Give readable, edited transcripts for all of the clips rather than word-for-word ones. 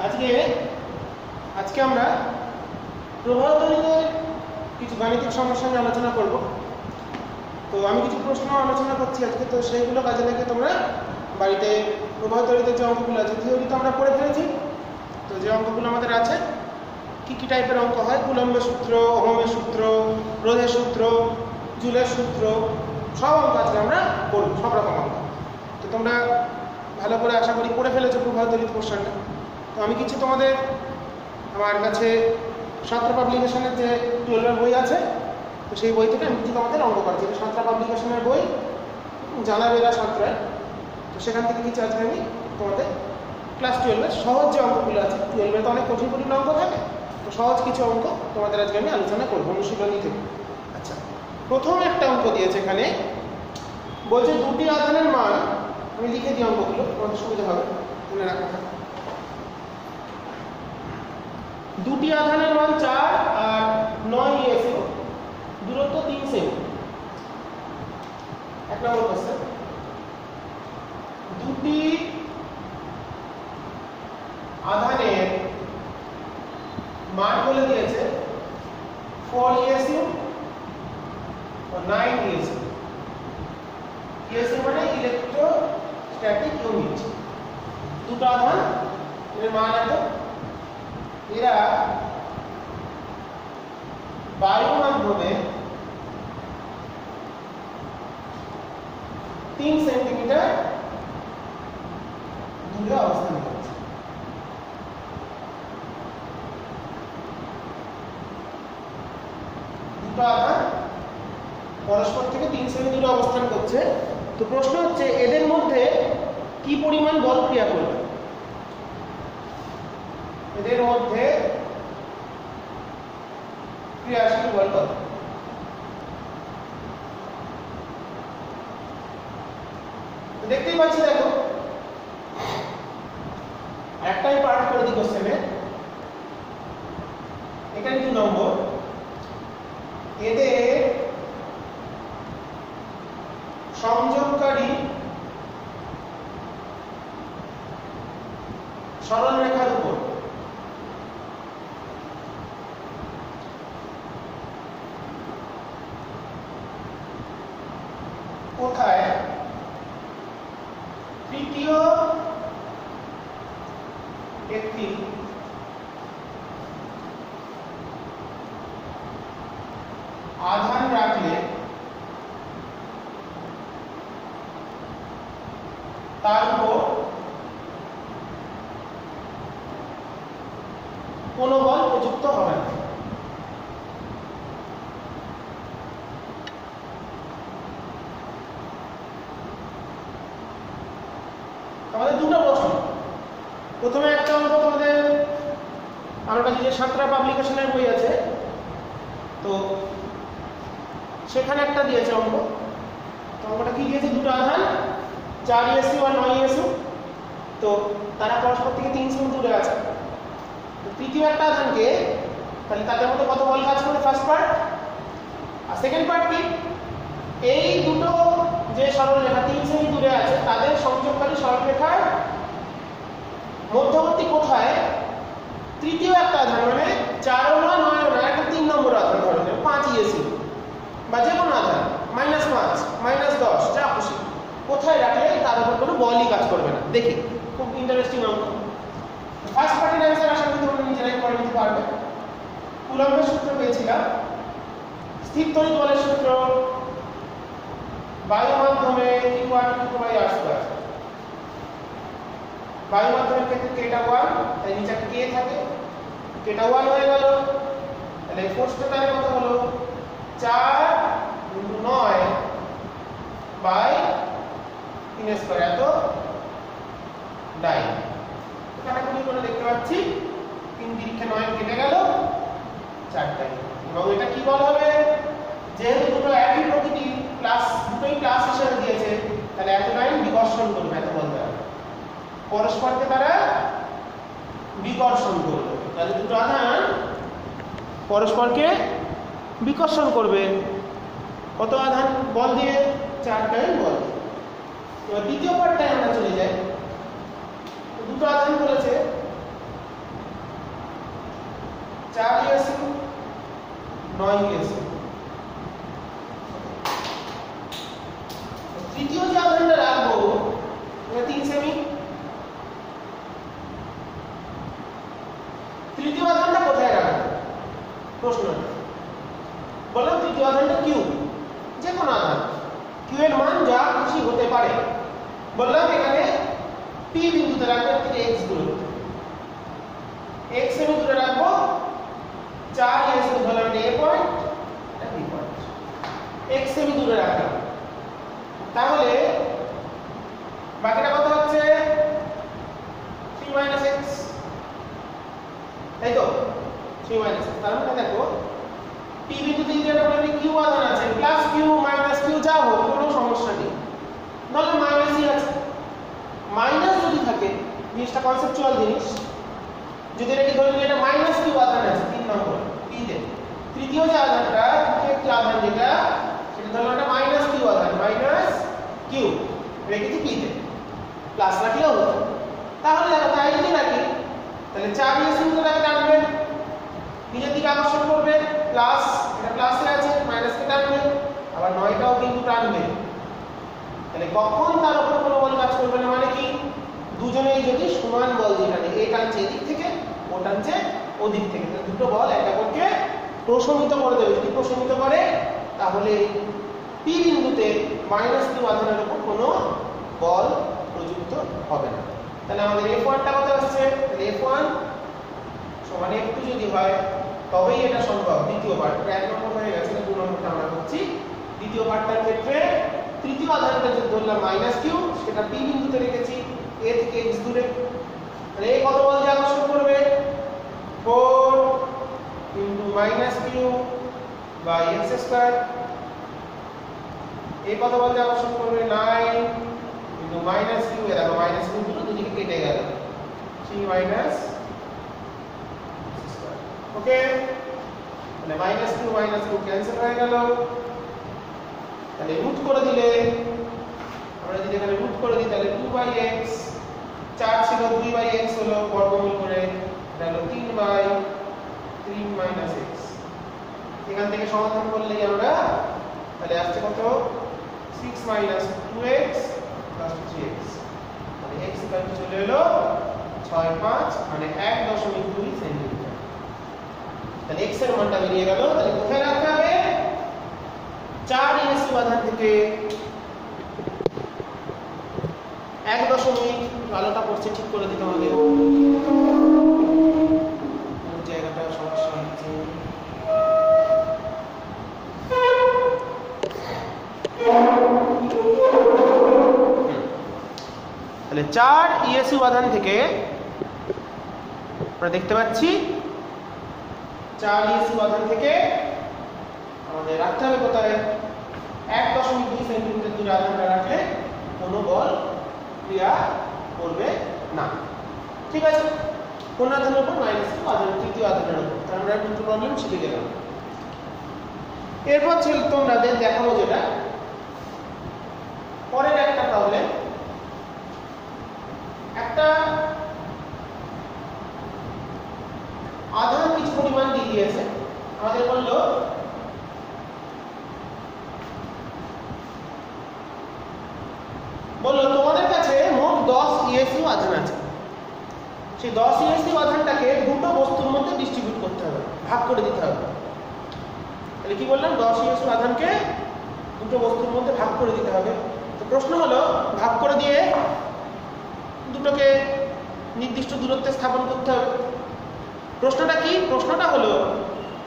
আজকে আমরা প্রবাহতড়িতের কিছু গাণিতিক সমস্যা নিয়ে আলোচনা করব। তো আমি কিছু প্রশ্ন আলোচনা করছি আজকে, তো সেইগুলো কাজে লাগে তোমরা বাড়িতে প্রবাহতড়িতের যে অঙ্কগুলো আছে থিওরি তো আমরা পড়ে ফেলেছি। তো যে অঙ্কগুলো আমাদের আছে কি টাইপের অঙ্ক হয়, কুলম্বের সূত্র, ওহমের সূত্র, রোধের সূত্র, জুলের সূত্র, সব অঙ্ক আজকে আমরা পড়ব, সব রকম অঙ্ক। তো তোমরা ভালো করে আশা করি পড়ে ফেলেছো প্রবাহতড়িৎ কোশ্চেনটা। তো আমি কিছু তোমাদের আমার কাছে সাঁতরা পাবলিকেশনের যে 12 বই আছে, তো সেই বই থেকে আমি কিছু তোমাদের অঙ্ক করছি। সাঁতরা পাবলিকেশনের বই জানাবেরা সাঁতরায়, তো সেখান থেকে কিছু আজকে আমি তোমাদের ক্লাস 12-এর সহজ যে অঙ্কগুলো আছে, 12-এ তো অনেক কঠিন কঠিন অঙ্ক থাকে, তো সহজ কিছু অঙ্ক তোমাদের আজকে আমি আলোচনা করবো অনুশীলনী থেকে। আচ্ছা, প্রথম একটা অঙ্ক দিয়েছে এখানে, বলছে দুটি আধানের মান, আমি লিখে দিই অঙ্কগুলো তোমাদের সুবিধা হবে মনে রাখা। দুটি আধানের মান 4 আর 9 ESU, দূরত্ব 3 সেমি। এক নম্বর কোশ্চেন, দুটি আধানের মান বলে দিয়েছে 4 ESU ও 9 ESU। ESU মানে ইলেকট্রোস্ট্যাটিক ইউনিট। দুটো আধান এর মান এত, এরা বায়ু মাধ্যমে 3 সেন্টিমিটার দূরে অবস্থান করছে। দুটো আধান পরস্পর থেকে 3 সেমি দূরে অবস্থান করছে। তো প্রশ্ন হচ্ছে এদের মধ্যে কি পরিমাণ বল ক্রিয়া করবে, এদের মধ্যে ক্রিয়াশীল বল কত। দেখতেই পাচ্ছি, দেখো একটাই পার্ট করে দিই কোশ্চেনে, এখানে 2 নম্বর, এদের সংযোগকারী সরল রেখার উপর কোথায় তৃতীয় একটি আধান রাখলে তার উপর কোনো বল প্রযুক্ত হবে না। আমাদের দুটো প্রশ্ন। প্রথমে একটা অঙ্ক তোমাদের আমার কাছে যে সাঁতরা পাবলিকেশনের বই আছে, তো সেখানে একটা দিয়েছে অঙ্ক। তো অঙ্কটা কি দিয়েছে, দুটো আধান 4 ESU আর 9 ESU, তো তারা পরস্পর থেকে 3 সেমি দূরে আছে। তো তৃতীয় একটা আধানকে, তাহলে তাদের মধ্যে কত বল কাজ করে, ফার্স্ট পার্ট। আর সেকেন্ড পার্ট কি, এই দুটো যে সরলরেখা 3 সেমি দূরে আছে তাদের সংযোগকারী সরলরেখার মধ্যবর্তী কোথায় তৃতীয় একটা আধান, মানে 4 ও না 9 ও না, একটা 3 নম্বর আধান ধরে 5 ESU বা যে কোনো আধান -5 -10 যা খুশি, কোথায় রাখলে তার উপর কোনো বলই কাজ করবে না। দেখি, খুব ইন্টারেস্টিং অঙ্ক। ফার্স্ট পার্টের অ্যান্সার আশা করি তোমরা নিজেরাই করে নিতে পারবে। কুলম্বের সূত্র পেয়েছিলাম, স্থির তড়িৎ বলের সূত্র বায়ু মাধ্যমে Q1Q2/r²। বায়ু মাধ্যমের ক্ষেত্রে কেটা 1, তাই নিচে কে থাকে, কেটা 1 হয়ে গেল। তাহলে ফোর্সটা তাহলে কত হলো, 4 × 9/3² এত ডাই। এখানে তুমি করে দেখতে পাচ্ছি 3 × 9 কেটে গেল 4 ডাই। এবং এটা কি বল হবে, যেহেতু দুটো একই প্রকৃতি, প্লাস দুটোই প্লাস হিসেবে দিয়েছে, তাহলে এত ডাই বিকর্ষণ করবে, এত বলতে হবে পরস্পরকে তারা বিকর্ষণ করবে। তাহলে দুটো আধান পরস্পরকে বিকর্ষণ করবে। কত আধান বল দিয়ে, 4 টাইম বল। এবার দ্বিতীয় পার্টটায় আমরা চলে যাই। দুটো আধান বলেছে 9 ইএসইউ। তৃতীয় যে আধানটা রাখবো এটা 3 সেমি। তৃতীয় আধানটা কোথায় রাখবো প্রশ্ন। বললাম তৃতীয় আধানটা কিউ, যে কোনো আধান কিউ এর মান যা খুশি হতে পারে। বললাম এখানে পি বিন্দুতে রাখবো থেকে এক্স দূরত্ব, এক্স সেমি দূরে রাখবো। 4 ইএসইউ ধরলাম এটা এ পয়েন্ট, এটা বি পয়েন্ট, এক্স সেমি দূরে রাখলাম। তাহলে বাকিটা কত হচ্ছে 3 - x, তাই তো 3 - x। তার মানে দেখো পি বিন্দুতে যদি একটা বলি কিউ আধান আছে, প্লাস কিউ মাইনাস কিউ যা হোক কোনো সমস্যা নেই, নাহলে মাইনাসই আছে। মাইনাস যদি থাকে, জিনিসটা কনসেপচুয়াল জিনিস, যদি এটা কি ধরে নিই এটা মাইনাস কিউ আধান আছে 3 নম্বর পি তে। তৃতীয় যে আধানটা, তৃতীয় একটি আধান যেটা, সেটা ধরলাম এটা মাইনাস কিউ আধান, মাইনাস কিউ রেখেছি পি তে, প্লাস রাখলেও হতো। তাহলে দেখো তাই যদি রাখি তাহলে 4 ইএসইউ তো তাকে টানবে, নিজের দিকে আকর্ষণ করবে, প্লাস এটা প্লাসে আছে, মাইনাসকে টানবে, আবার 9টাও কিন্তু টানবে। তাহলে কখন তার উপর কোনো বল কাজ করবে না, মানে কি দুজনেই যদি সমান বল দিয়ে টানে, এ টানছে এদিক থেকে, ও টানছে ওদিক থেকে, তাহলে দুটো বল একে অপরকে প্রশমিত করে দেবে। যদি প্রশমিত করে তাহলে পি বিন্দুতে মাইনাস কিউ আধানের উপর কোনো বল প্রযুক্ত হবে না। তাহলে আমাদের F1 টা কত আসছে, তাহলে F1 সমান F2 যদি হয় তবেই এটা সম্ভব। দ্বিতীয় পার্ট 1 নম্বর হয়ে গেছে, 2 নম্বরটা আমরা করছি। দ্বিতীয় পার্টটার ক্ষেত্রে তৃতীয় আধানটা যে ধরলাম মাইনাস কিউ, সেটা পি বিন্দুতে রেখেছি এ থেকে এক্স দূরে। তাহলে এই কত বল দিয়ে আকর্ষণ করবে 4 minus Q by X square. এই কত বল দিয়ে আকর্ষণ করবে 9 মাইনাস কিউ, এর দেখো মাইনাস কিউ দুটো দুদিকে কেটে গেল, 3 মাইনাস স্কয়ার। ওকে, তাহলে মাইনাস কিউ ক্যান্সেল হয়ে গেল। তাহলে রুট করে দিলে, আমরা যদি এখানে রুট করে দিই তাহলে 2/x, 4 ছিল 2/x হলো বর্গমূল করে, এটা হলো 3/3 - x। এখান থেকে সমাধান করলেই আমরা তাহলে আসছে কত 6 - 2x + 3x, মানে x ইকুয়াল চলে এলো 6.5 মানে 1.2 সেন্টিমিটার। তাহলে x এর মানটা বেরিয়ে গেল। তাহলে কোথায় রাখতে হবে 4 ইএসইউ আধান থেকে 1 আলোটা পড়ছে ঠিক করে দিতে হবে, জায়গাটা সমস্যা হচ্ছে। তাহলে 4 ইএসইউ আধান থেকে আমরা দেখতে পাচ্ছি 4 ইএসইউ আধান থেকে আমাদের রাখতে হবে কোথায় 1.2 সেন্টিমিটার দূরে আধানটা রাখলে কোনো বল ক্রিয়া করবে না। ঠিক আছে, কোন আধানের উপর মাইনাস কিউ আধান, তৃতীয় আধানের উপর। তাহলে আমরা দুটো প্রবলেম শিখে গেলাম। এরপর ছিল তোমাদের দেখাবো যেটা পরের একটা প্রবলেম। একটা আধান কিছু পরিমাণ দিয়ে দিয়েছে, আমাদের বললো তোমাদের কাছে মোট 10 ইএসইউ আধান আছে। সেই 10 ইএসইউ আধানটাকে দুটো বস্তুর মধ্যে ডিস্ট্রিবিউট করতে হবে, ভাগ করে দিতে হবে। তাহলে কি বললাম 10 ইএসইউ আধানকে দুটো বস্তুর মধ্যে ভাগ করে দিতে হবে। তো প্রশ্ন হলো ভাগ করে দিয়ে দুটোকে নির্দিষ্ট দূরত্বে স্থাপন করতে হবে। প্রশ্নটা কি? প্রশ্নটা হলো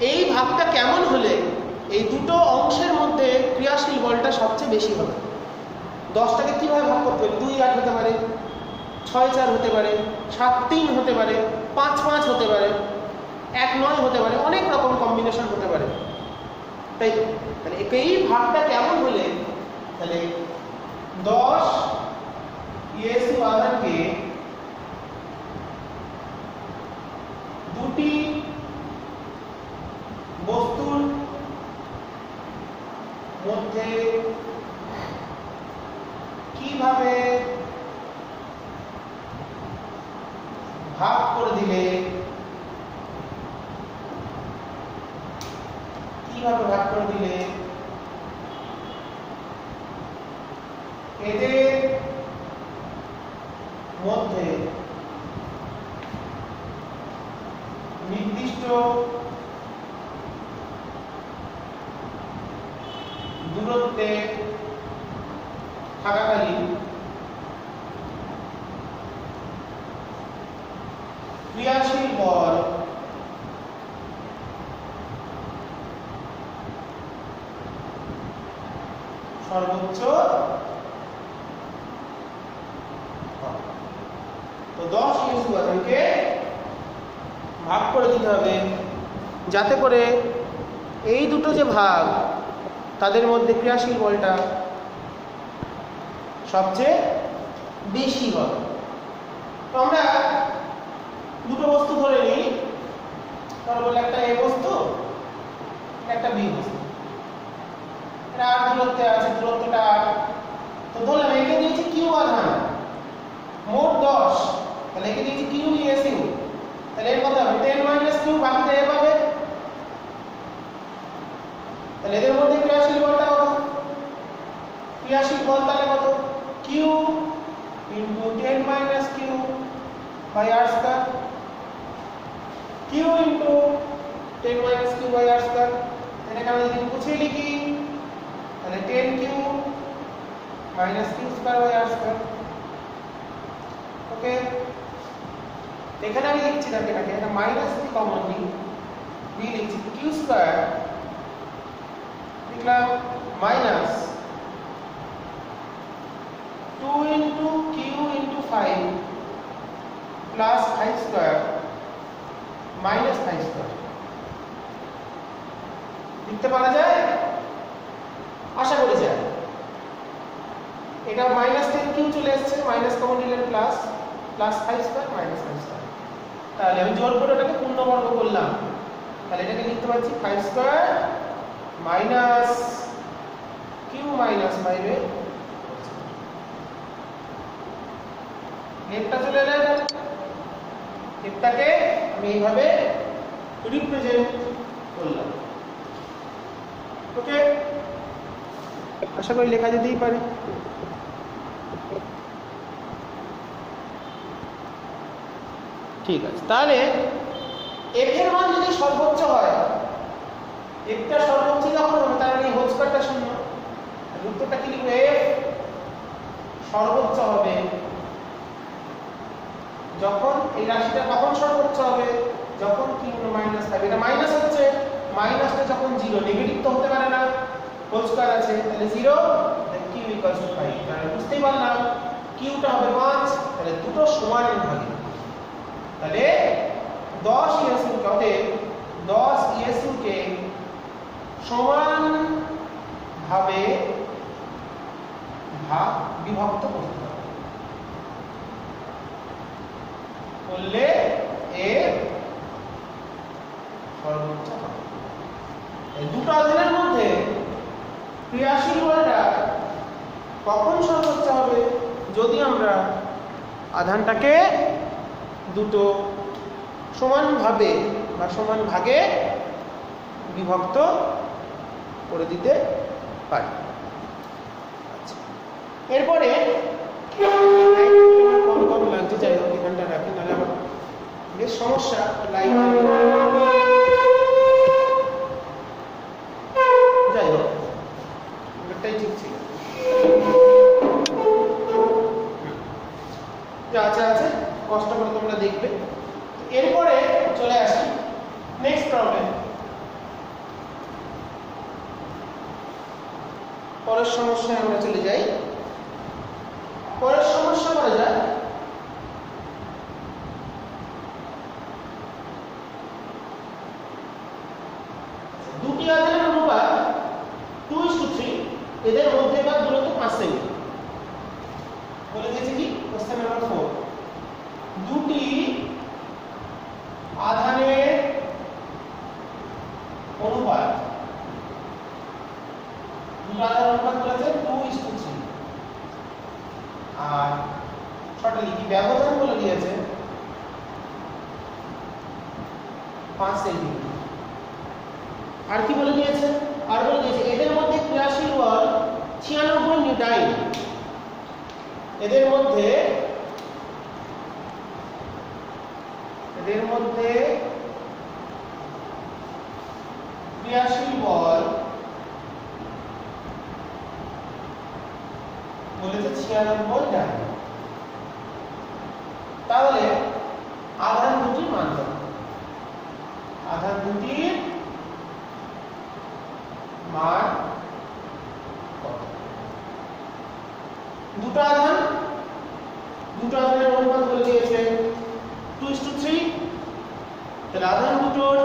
এই ভাগটা কেমন হলে এই দুটো অংশের মধ্যে ক্রিয়াশীল বলটা সবচেয়ে বেশি হবে। 10টাকে কিভাবে ভাগ করতে হবে? 2-8 হতে পারে, 6-4 হতে পারে, 7-3 হতে পারে, 5-5 হতে পারে, 1-9 হতে পারে, অনেক রকম কম্বিনেশন হতে পারে, তাই তো? তাহলে এই ভাগটা কেমন হলে তাহলে 10 ইএসইউ আধানকে দুটি বস্তুর মধ্যে কিভাবে ভাগ করে দিলে ভাবে ভাগ করে দিলে এদের মধ্যে নির্দিষ্ট দূরত্বে থাকাকালীন ক্রিয়াশীল বল সর্বোচ্চ। তো 10 ইউএস আধানকে ভাগ করে দিতে হবে যাতে করে এই দুটো যে ভাগ তাদের মধ্যে ক্রিয়াশীল বলটা সবচেয়ে বেশি হবে। তো আমরা দুটো বস্তু ধরে নিই, তারপর একটা এ বস্তু একটা বি বস্তু, এটা আর দূরত্বে আছে, দূরত্বটা আর। তো ধরলাম একে দিয়েছি কিউ আধান মোট 10, তাহলে একে দিয়েছি কিউ ইএস ইউ, তাহলে এর কত হবে 10 মাইনাস কিউ, বাকিটা এ পাবে। তাহলে এদের মধ্যে ক্রিয়াশীল বলটা কত? ক্রিয়াশীল বল তাহলে কত? Q into 10 minus Q by R square, Q into 10 minus Q by R square. এটাকে আমরা যদি মুছে লিখি তাহলে 10 Q minus Q square by R square. Okay, এখানে আমি লিখছি না এটাকে, এটা মাইনাস দিয়ে কমন নিই, বি লিখছি কিউ স্কয়ার, লিখলাম minus 2 into Q into 5 plus 5 square minus 5 square. লিখতে পারা যায়? আশা করি যায়। এটা মাইনাস 10 কিউ চলে আসছে, মাইনাস কমন নিলে plus, plus 5 square minus 5 square. তাহলে আমি জোর করে ওটাকে পূর্ণবর্গ করলাম, তাহলে এটাকে লিখতে পাচ্ছি 5 স্কয়ার মাইনাস কিউ মাইনাস 5 এর লেফটটা চলে এলো, লেফটটাকে আমি এইভাবে রিপ্রেজেন্ট করলাম। ওকে, আশা করি লেখা যেতেই পারে। ঠিক আছে, তাহলে এফ এর মান যদি সর্বোচ্চ হয়, এফটা সর্বোচ্চ যখন হবে তার মানে হোল স্কয়ারটা শূন্য, উত্তরটা কি লিখবো? এফ সর্বোচ্চ হবে যখন, এই রাশিটা কখন সর্বোচ্চ হবে? যখন কিউ মাইনাস 5, এটা মাইনাস হচ্ছে, মাইনাসটা যখন 0, নেগেটিভ তো হতে পারে না, হোল স্কয়ার আছে, তাহলে 0, তাহলে কিউ ইকুয়ালস টু 5। তাহলে বুঝতেই পারলাম কিউটা হবে 5, তাহলে দুটো সমান ভাগে, তাহলে 10 ইএসইউ কে 10 ইএসইউ কে সমান ভাবে বিভক্ত করতে হবে, করলে এর সর্বোচ্চ হবে। এই দুটো আধানের মধ্যে ক্রিয়াশীল বলটা কখন সর্বোচ্চ হবে? যদি আমরা আধানটাকে দুটো সমানভাবে বা সমান ভাগে বিভক্ত করে দিতে পারি। এরপরে কম কম লাগছে, যাই হোক এখানটা রাখি, নাহলে আবার বেশ সমস্যা। লাইন যাই হোক এটাই ঠিক ছিল, আচ্ছা আছে, কষ্ট করে তোমরা দেখবে। এরপরে চলে আসি নেক্সট প্রবলেম, পরের সমস্যায় আমরা চলে যাই। পরের সমস্যা করা যায় দুটি আধানের অনুপাত 2:3, এদের মধ্যেকার দূরত্ব 5 সেমি। বলে দিয়েছে কি কোশ্চেন নাম্বার 4, দুটি আধানের অনুপাত, দুটো আধানের অনুপাত বলেছে 2:3, আর শর্টে লিখি ব্যবধান বলে দিয়েছে 5 সেমি। আর কি বলে দিয়েছে? আর বলে দিয়েছে এদের মধ্যে ক্রিয়াশীল বল 96 নিউটন। এদের মধ্যে ক্রিয়াশীল বল বলেছে 96 ডাইন। তাহলে আধান দুটির মান কত? আধান দুটির মান কত? দুটো আধানের অনুপাত বলে দিয়েছে 2:3। তাহলে আধান দুটোর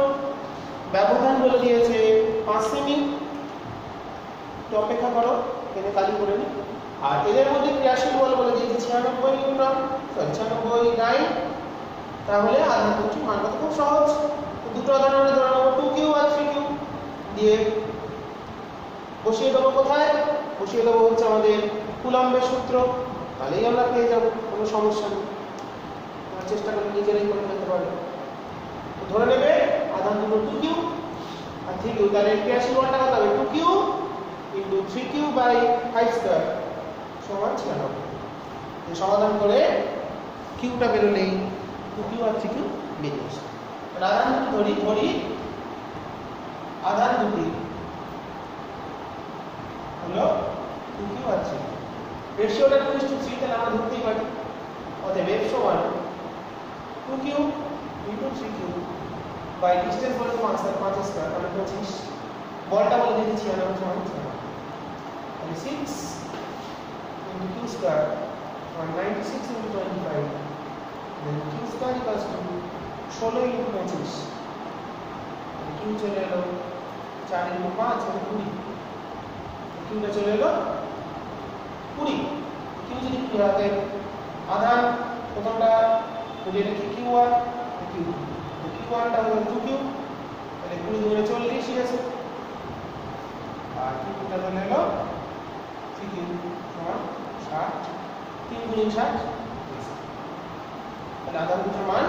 ব্যবধান বলে দিয়েছে 5 সেমি। তো অপেক্ষা করো, এখানে কালি করে নি। আর এদের মধ্যে ক্রিয়াশীল বল বলে দিয়েছে 96 নিউটন, 96 ডাইন। তাহলে আধান দুটির মান কত? খুব সহজ। দুটো আধান আমরা ধরে নেব 2q আর 3q দিয়ে বসিয়ে দেবো। কোথায় বসিয়ে দেবো? হচ্ছে আমাদের কুলম্বের সূত্র। তাহলেই আমরা পেয়ে যাব, কোনো সমস্যা নেই। চেষ্টা করে নিজেরাই করে ফেলতে পারবে। তো ধরে নেবে আধান দুটো 2q আর 3q। তাহলে ক্রিয়াশীল বলটা কত হবে? 2q into 3q by 5 square সমান 96। এই সমাধান করে কিউটা বেরোলেই 2q আর 3q বেরিয়ে আসে। আধান দুটি ধরি আধান দুটি হলো 2q আর 3q। রেশিওটা 2:3, তাহলে আমরা ধরতেই পারি। অতএব f সমান 2q into 3q by distance বলে 5 স্কয়ার মানে 25। বলটা বলে দিয়েছি 96 সমান 96। তাহলে 6 ইনটু q স্কয়ার সমান 96 into 25। Then q square equals to 16 into 25। q চলে এলো 4 ইনটু 5 মানে 20। কিউটা চলে এলো 20। কিউ যদি কি হাতে আধান প্রথমটা যদি লিখি q1 q2, তো q1টা হলো 2q, তাহলে 20 দুগুণে 40 আছে। আর q2টা চলে এলো 3q সমান 60। 3 গুণ 60, তাহলে আধান দুটোর মান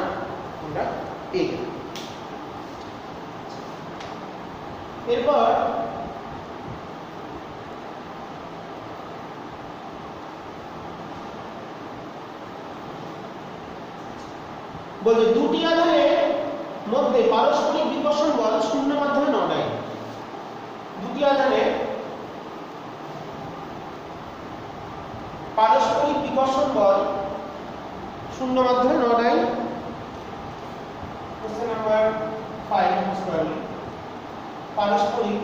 আমরা পেয়ে গেলাম। এরপর বলছে দুটি আধানের মধ্যে পারস্পরিক বিকর্ষণ বল শূন্য মাধ্যমে নড়ায়। দুটি আধানের পারস্পরিক বিকর্ষণ বল শূন্য মাধ্যমে নড়ায়। কোশ্চেন নাম্বার 5 পারস্পরিক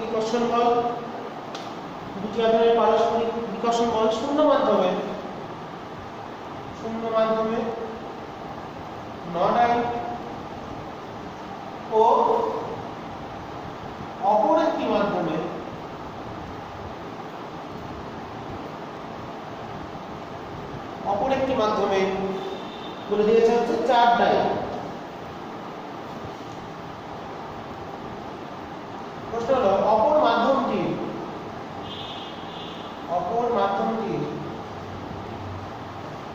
বিকর্ষণ বল দুটি আধানের পারস্পরিক বিকর্ষণ বল শূন্য মাধ্যমে নড়ায় ও অপর একটি মাধ্যমে বলে দিয়েছে হচ্ছে 4 ডাই। প্রশ্ন হলো অপর মাধ্যমটির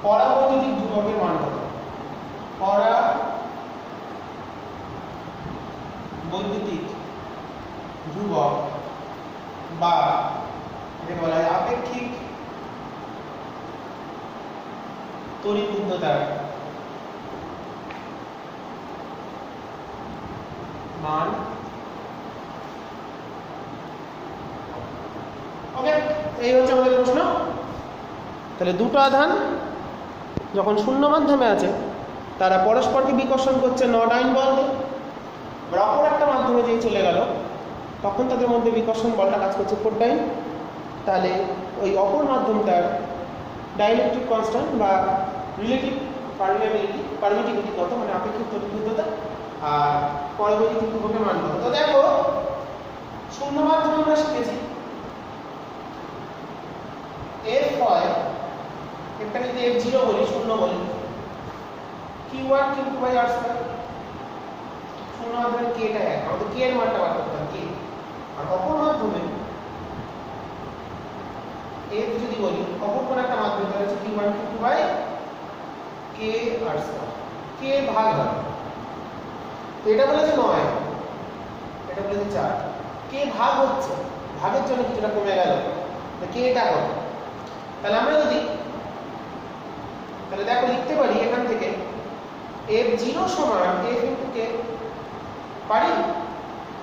পরাবৈদ্যুতিক ধ্রুবকের মান কত? পরাবৈদ্যুতিক ধ্রুবক বা এটাকে বলা হয় আপেক্ষিক তড়িৎদ্বন্দ্বতার মান। ওকে, এই হচ্ছে আমাদের প্রশ্ন। তাহলে দুটো আধান যখন শূন্য মাধ্যমে আছে তারা পরস্পরকে বিকর্ষণ করছে নড আইন বল দিয়ে। অপর একটা মাধ্যমে যেই চলে গেল তখন তাদের মধ্যে বিকর্ষণ বলটা কাজ করছে 4 ডাইন। তাহলে ওই অপর মাধ্যমটার ডাইলেকট্রিক কনস্ট্যান্ট বা রিলেটিভ পারমিটিভিটি কত, মানে আপেক্ষিক তড়িৎদ্বন্দ্বতা, আর পরাবৈদ্যুতিক ধ্রুবকের মান কত। তো দেখো শূন্য মাধ্যমে আমরা শিখেছি f হয়, একটা যদি f0 বলি, শূন্য বলি, q1 q2/r²। শূন্য মাধ্যমে k টা এক, আমাদের k এর মানটা বার করতে হবে k। আর অপর মাধ্যমে f যদি বলি, অপর কোন একটা মাধ্যমে কে আর স্কয়ার, কে ভাগ হয়, তো এটা বলেছে 9, এটা বলেছে 4, কে ভাগ হচ্ছে, ভাগের জন্য কিছুটা কমে গেল, কে এটা কত, তাহলে আমরা যদি তাহলে দেখো লিখতে পারি এখান থেকে f0 সমান f ইনটু k, পারি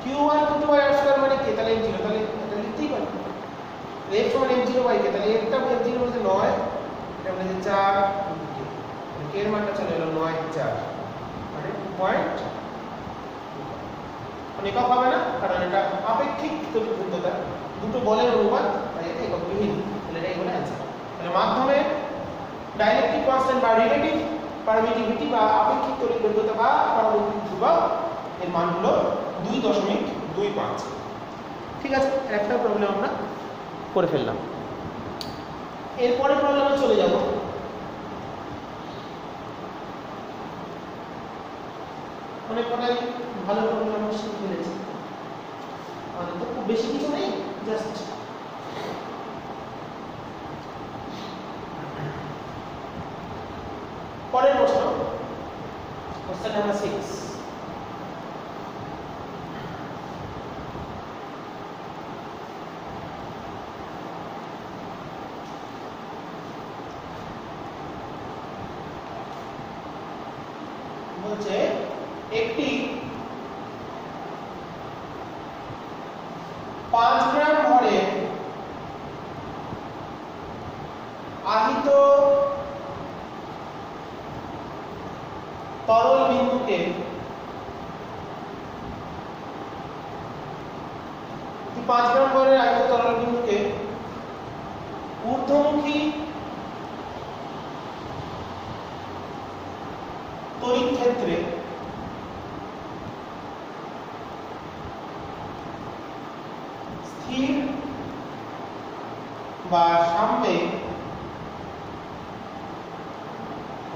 q1 ইনটু y স্কয়ার মানে k, তাহলে f0, তাহলে এটা লিখতেই পারি f সমান f0 বাই k, তাহলে f বলতে 9, এটা বলতে 4 ইনটু k, তাহলে k এর মানটা চলে এলো 9 4 মানে 2.2, মানে একক হবে না কারণ এটা আপেক্ষিক তড়িৎদ্রুততা, দুটো বলের অনুপাত, তাই এটা এককবিহীন, তাহলে এটাই হলো অ্যান্সার। তাহলে মাধ্যমে ডাইলেকট্রিক কনস্ট্যান্ট বা রিলেটিভ পারমিটিভিটি বা আপেক্ষিক তড়িৎদ্রুততা বা পারমাণবিক ধ্রুবক এর মান হলো 2.25। ঠিক আছে, একটা প্রবলেম আমরা করে ফেললাম। এরপরে প্রবলেমে চলে যাব। অনেক কটাই ভালো প্রবলেম আমরা শিখে ফেলেছি, আমাদের তো খুব বেশি কিছু নেই, জাস্ট পরের প্রশ্ন, কোশ্চেন নাম্বার 6। বলছে একটি 5 গ্রাম ভরের আহিত তরল বিন্দুকে 5 গ্রাম ভরের আহিত তরল বিন্দুকে ঊর্ধ্বমুখী তড়িৎ ক্ষেত্রে স্থির বা সাম্যে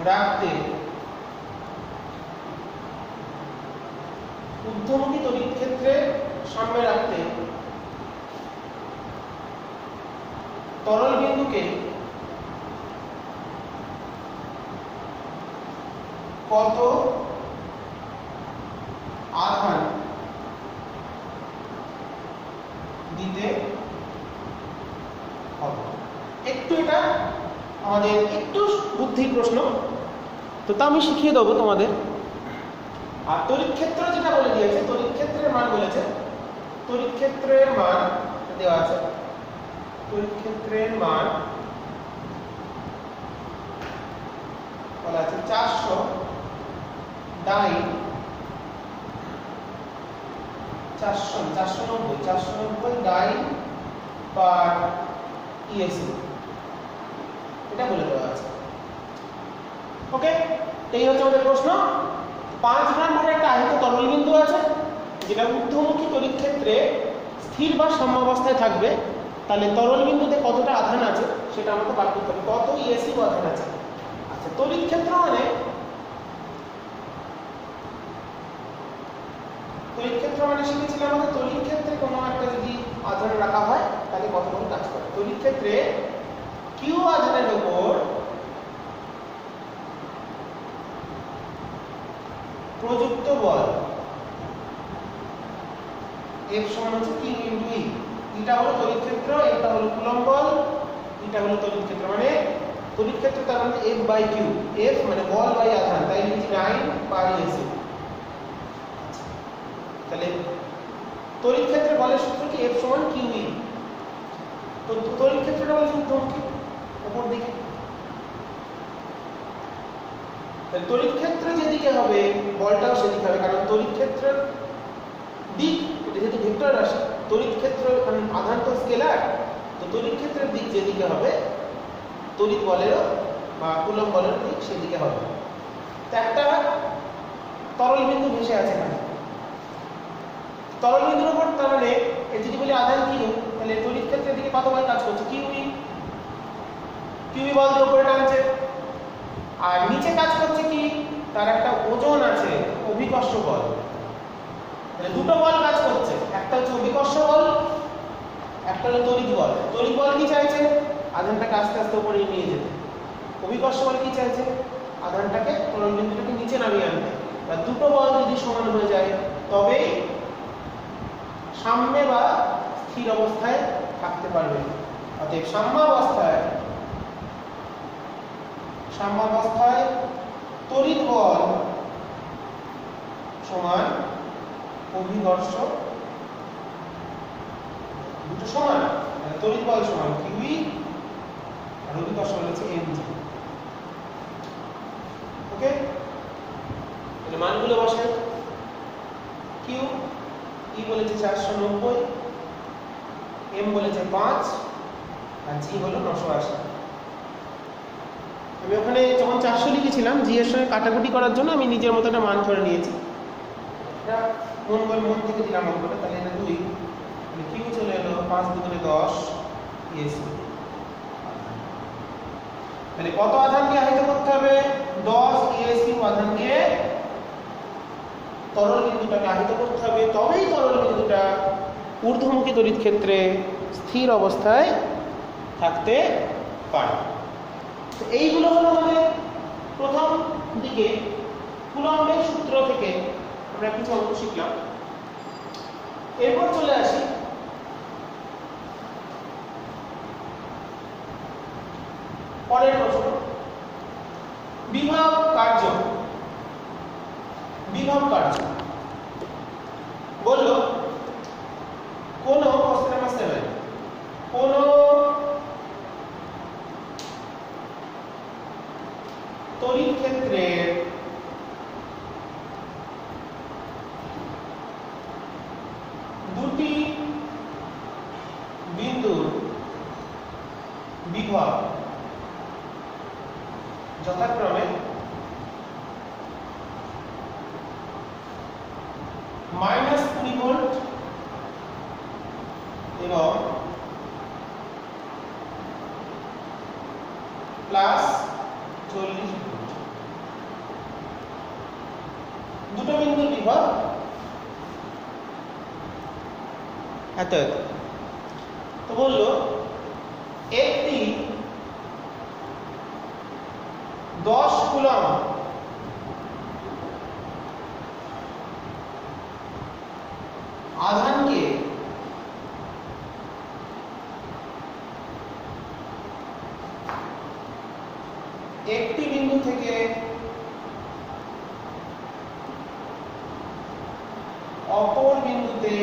রাখতে ঊর্ধ্বমুখী তড়িৎ ক্ষেত্রে সাম্যে রাখতে তরল বিন্দুকে কত আধান দিতে হবে। একটু এটা আমাদের একটু বুদ্ধির প্রশ্ন, তো তা আমি শিখিয়ে দেবো তোমাদের। আর তড়িৎ ক্ষেত্র যেটা বলে দিয়েছে, তড়িৎ ক্ষেত্রের মান বলেছে, তড়িৎ ক্ষেত্রের মান দেওয়া আছে, তড়িৎ ক্ষেত্রের মান বলা আছে 400 ডাইন 490 ডাইন পার ইএসি, এটা বলে দেওয়া আছে। ওকে, এই হচ্ছে আমাদের প্রশ্ন। 5 গ্রাম ভরের একটা আহিত তরল বিন্দু আছে যেটা ঊর্ধ্বমুখী তড়িৎ ক্ষেত্রে স্থির বা সাম্যাবস্থায় থাকবে, তাহলে তরল বিন্দুতে কতটা আধান আছে সেটা আমাকে বার করতে হবে, কত ইএসি আধান আছে। আচ্ছা, তড়িৎ ক্ষেত্র মানে শিখেছিলাম আমাদের তড়িৎ ক্ষেত্রে কোনো একটা যদি আধান রাখা হয় তাহলে কতক্ষণ কাজ করে। তড়িৎ ক্ষেত্রে কিউ আধানের উপর প্রযুক্ত বল F সমান হচ্ছে Q ইনটু E, এটা হলো তড়িৎ ক্ষেত্র, এটা হলো কুলম্ব বল, এটা হলো তড়িৎ ক্ষেত্র, মানে তড়িৎ ক্ষেত্র তার মানে F বাই Q, F মানে বল বাই আধান, তাই লিখছি 9 পাই এসি। তাহলে তড়িৎ ক্ষেত্রে বলের সূত্র কি F সমান Q E, তো তড়িৎ ক্ষেত্রটা বলছে ঊর্ধ্বমুখী উপর দিকে, তাহলে তড়িৎ ক্ষেত্র যেদিকে হবে বলটাও সেদিকে হবে, কারণ তড়িৎ ক্ষেত্রের দিক যেহেতু ভেক্টর রাশি, তড়িৎ ক্ষেত্র কারণ আধান তো স্কেলার, তো তড়িৎ ক্ষেত্রের দিক যেদিকে হবে তড়িৎ বলেরও বা কুলম্ব বলের দিক সেদিকে হবে। তো একটা তরল বিন্দু ভেসে আছে এখানে, তরল বিন্দুর উপর তার মানে যদি বলি আধান কিউ, তাহলে তড়িৎ ক্ষেত্রের দিকে কত বল কাজ করছে, কিউই, কিউই বল দিয়ে উপরে টানছে, আর নিচে কাজ করছে কি তার একটা ওজন আছে অভিকর্ষ বল, তাহলে দুটো বল কাজ করছে, একটা হচ্ছে অভিকর্ষ বল, একটা হলো তড়িৎ বল। তড়িৎ বল কি চাইছে আধানটাকে আস্তে আস্তে উপরে নিয়ে যেতে, অভিকর্ষ বল কি চাইছে আধানটাকে ত্বরণ বিন্দুটাকে নিচে নামিয়ে আনতে। বা দুটো বল যদি সমান হয়ে যায় তবেই সাম্যে বা স্থির অবস্থায় থাকতে পারবে। অতএব সাম্যাবস্থায় তড়িৎ বল সমান অভিকর্ষ, দুটো সমান, তড়িৎ বল সমান কিউই আর অভিকর্ষ হচ্ছে এমজি। ওকে, তাহলে মানগুলো বসাই। কিউ ই বলেছে 490, এম বলেছে 5 আর জি হলো 980। আমি ওখানে যখন 400 লিখেছিলাম জি এর সঙ্গে কাটাকুটি করার জন্য আমি নিজের মতো একটা মান ধরে নিয়েছি। এটা মন থেকে দিলাম অঙ্কটা, তাহলে এটা 2, মানে কিউ চলে এলো 5 দুগুণে 10 ইএসি। তাহলে কত আধান দিয়ে আহিত করতে হবে? 10 ইএসি আধান দিয়ে তরল বিন্দুটাকে আহিত করতে হবে, তবেই তরল বিন্দুটা ঊর্ধ্বমুখী তড়িৎ ক্ষেত্রে স্থির অবস্থায় থাকতে পারে। তো এইগুলো হলো আমাদের প্রথম দিকে কুলম্বের সূত্র থেকে আমরা কিছু অঙ্ক শিখলাম। এরপর চলে আসি পরের প্রশ্ন, বিভব কার্য। বললো কোন কোশ্চেন নাম্বার 7, কোন তড়িৎ ক্ষেত্রের দুটি বিন্দুর বিভব যথাক্রমে -20 ভোল্ট এবং +40 ভোল্ট। দুটো বিন্দুর বিভব এত। তো বললো একটি 10 কুলম্ব আধানকে একটি বিন্দু থেকে অপর বিন্দুতে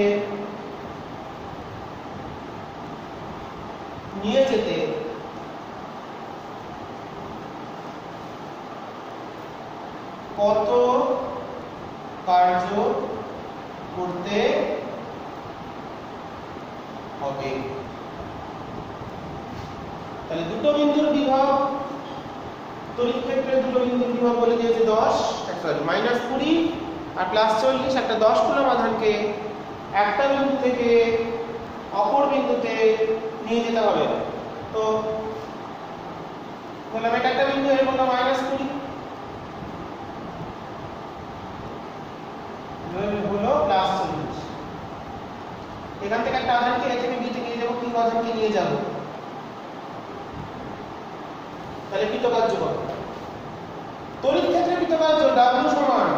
নিয়ে যেতে কত কার্য করতে হবে? তাহলে দুটো বিন্দুর বিভব, তড়িৎ ক্ষেত্রে দুটো বিন্দুর বিভব বলে দিয়েছে 10, সরি -20 আর +40। একটা 10 কুলম্ব আধানকে একটা বিন্দু থেকে অপর বিন্দুতে নিয়ে যেতে হবে। তো বললাম এটা একটা বিন্দু, এর মতো -20 হলো +40। এখান থেকে একটা আধানকে এ থেকে বি তে নিয়ে যাবো, কিউ আধানকে নিয়ে যাব, তাহলে কৃতকার্য কত? তড়িৎ ক্ষেত্রে কৃতকার্য W সমান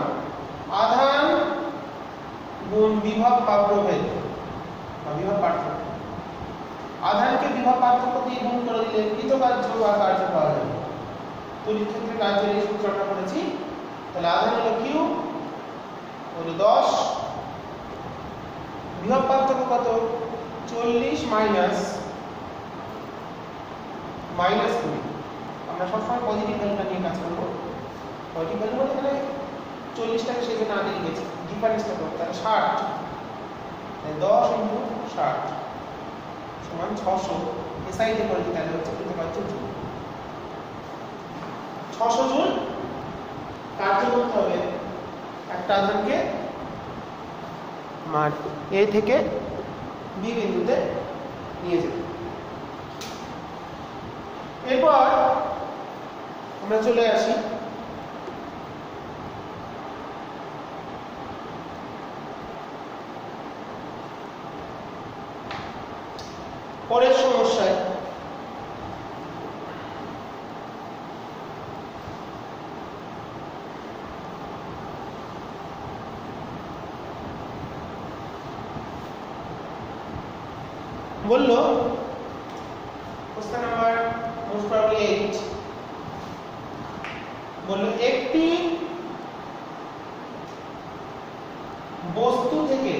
আধান গুণ বিভব বা প্রভেদ বা বিভব পার্থক্য। আধানকে বিভব পার্থক্য দিয়ে গুণ করে দিলে কৃতকার্য বা কার্য পাওয়া যাবে। তড়িৎ ক্ষেত্রে কার্যের এই সূত্রটা করেছি। তাহলে আধান হলো Q, হলো 10, বিভব পার্থক্য কত? 40 -20। আমরা সবসময় পজিটিভ ভ্যালুটা নিয়ে কাজ করবো। পজিটিভ ভ্যালু মানে এখানে 40টাকে সেই জন্য আগে লিখেছি, ডিফারেন্সটা করবো। তাহলে 60, 10 × 60 সমান 600। এসআইতে করে দিতে তাহলে হচ্ছে কৃতকার্য জুল। 600 জুল কার্য করতে হবে একটা আধানকে এ থেকে বি বিন্দুতে নিয়ে যেতে। এরপর আমরা চলে আসি পরের সমস্যায়। বললো কোশ্চেন নাম্বার মোস্ট প্রবাবলি 8 বললো একটি বস্তু থেকে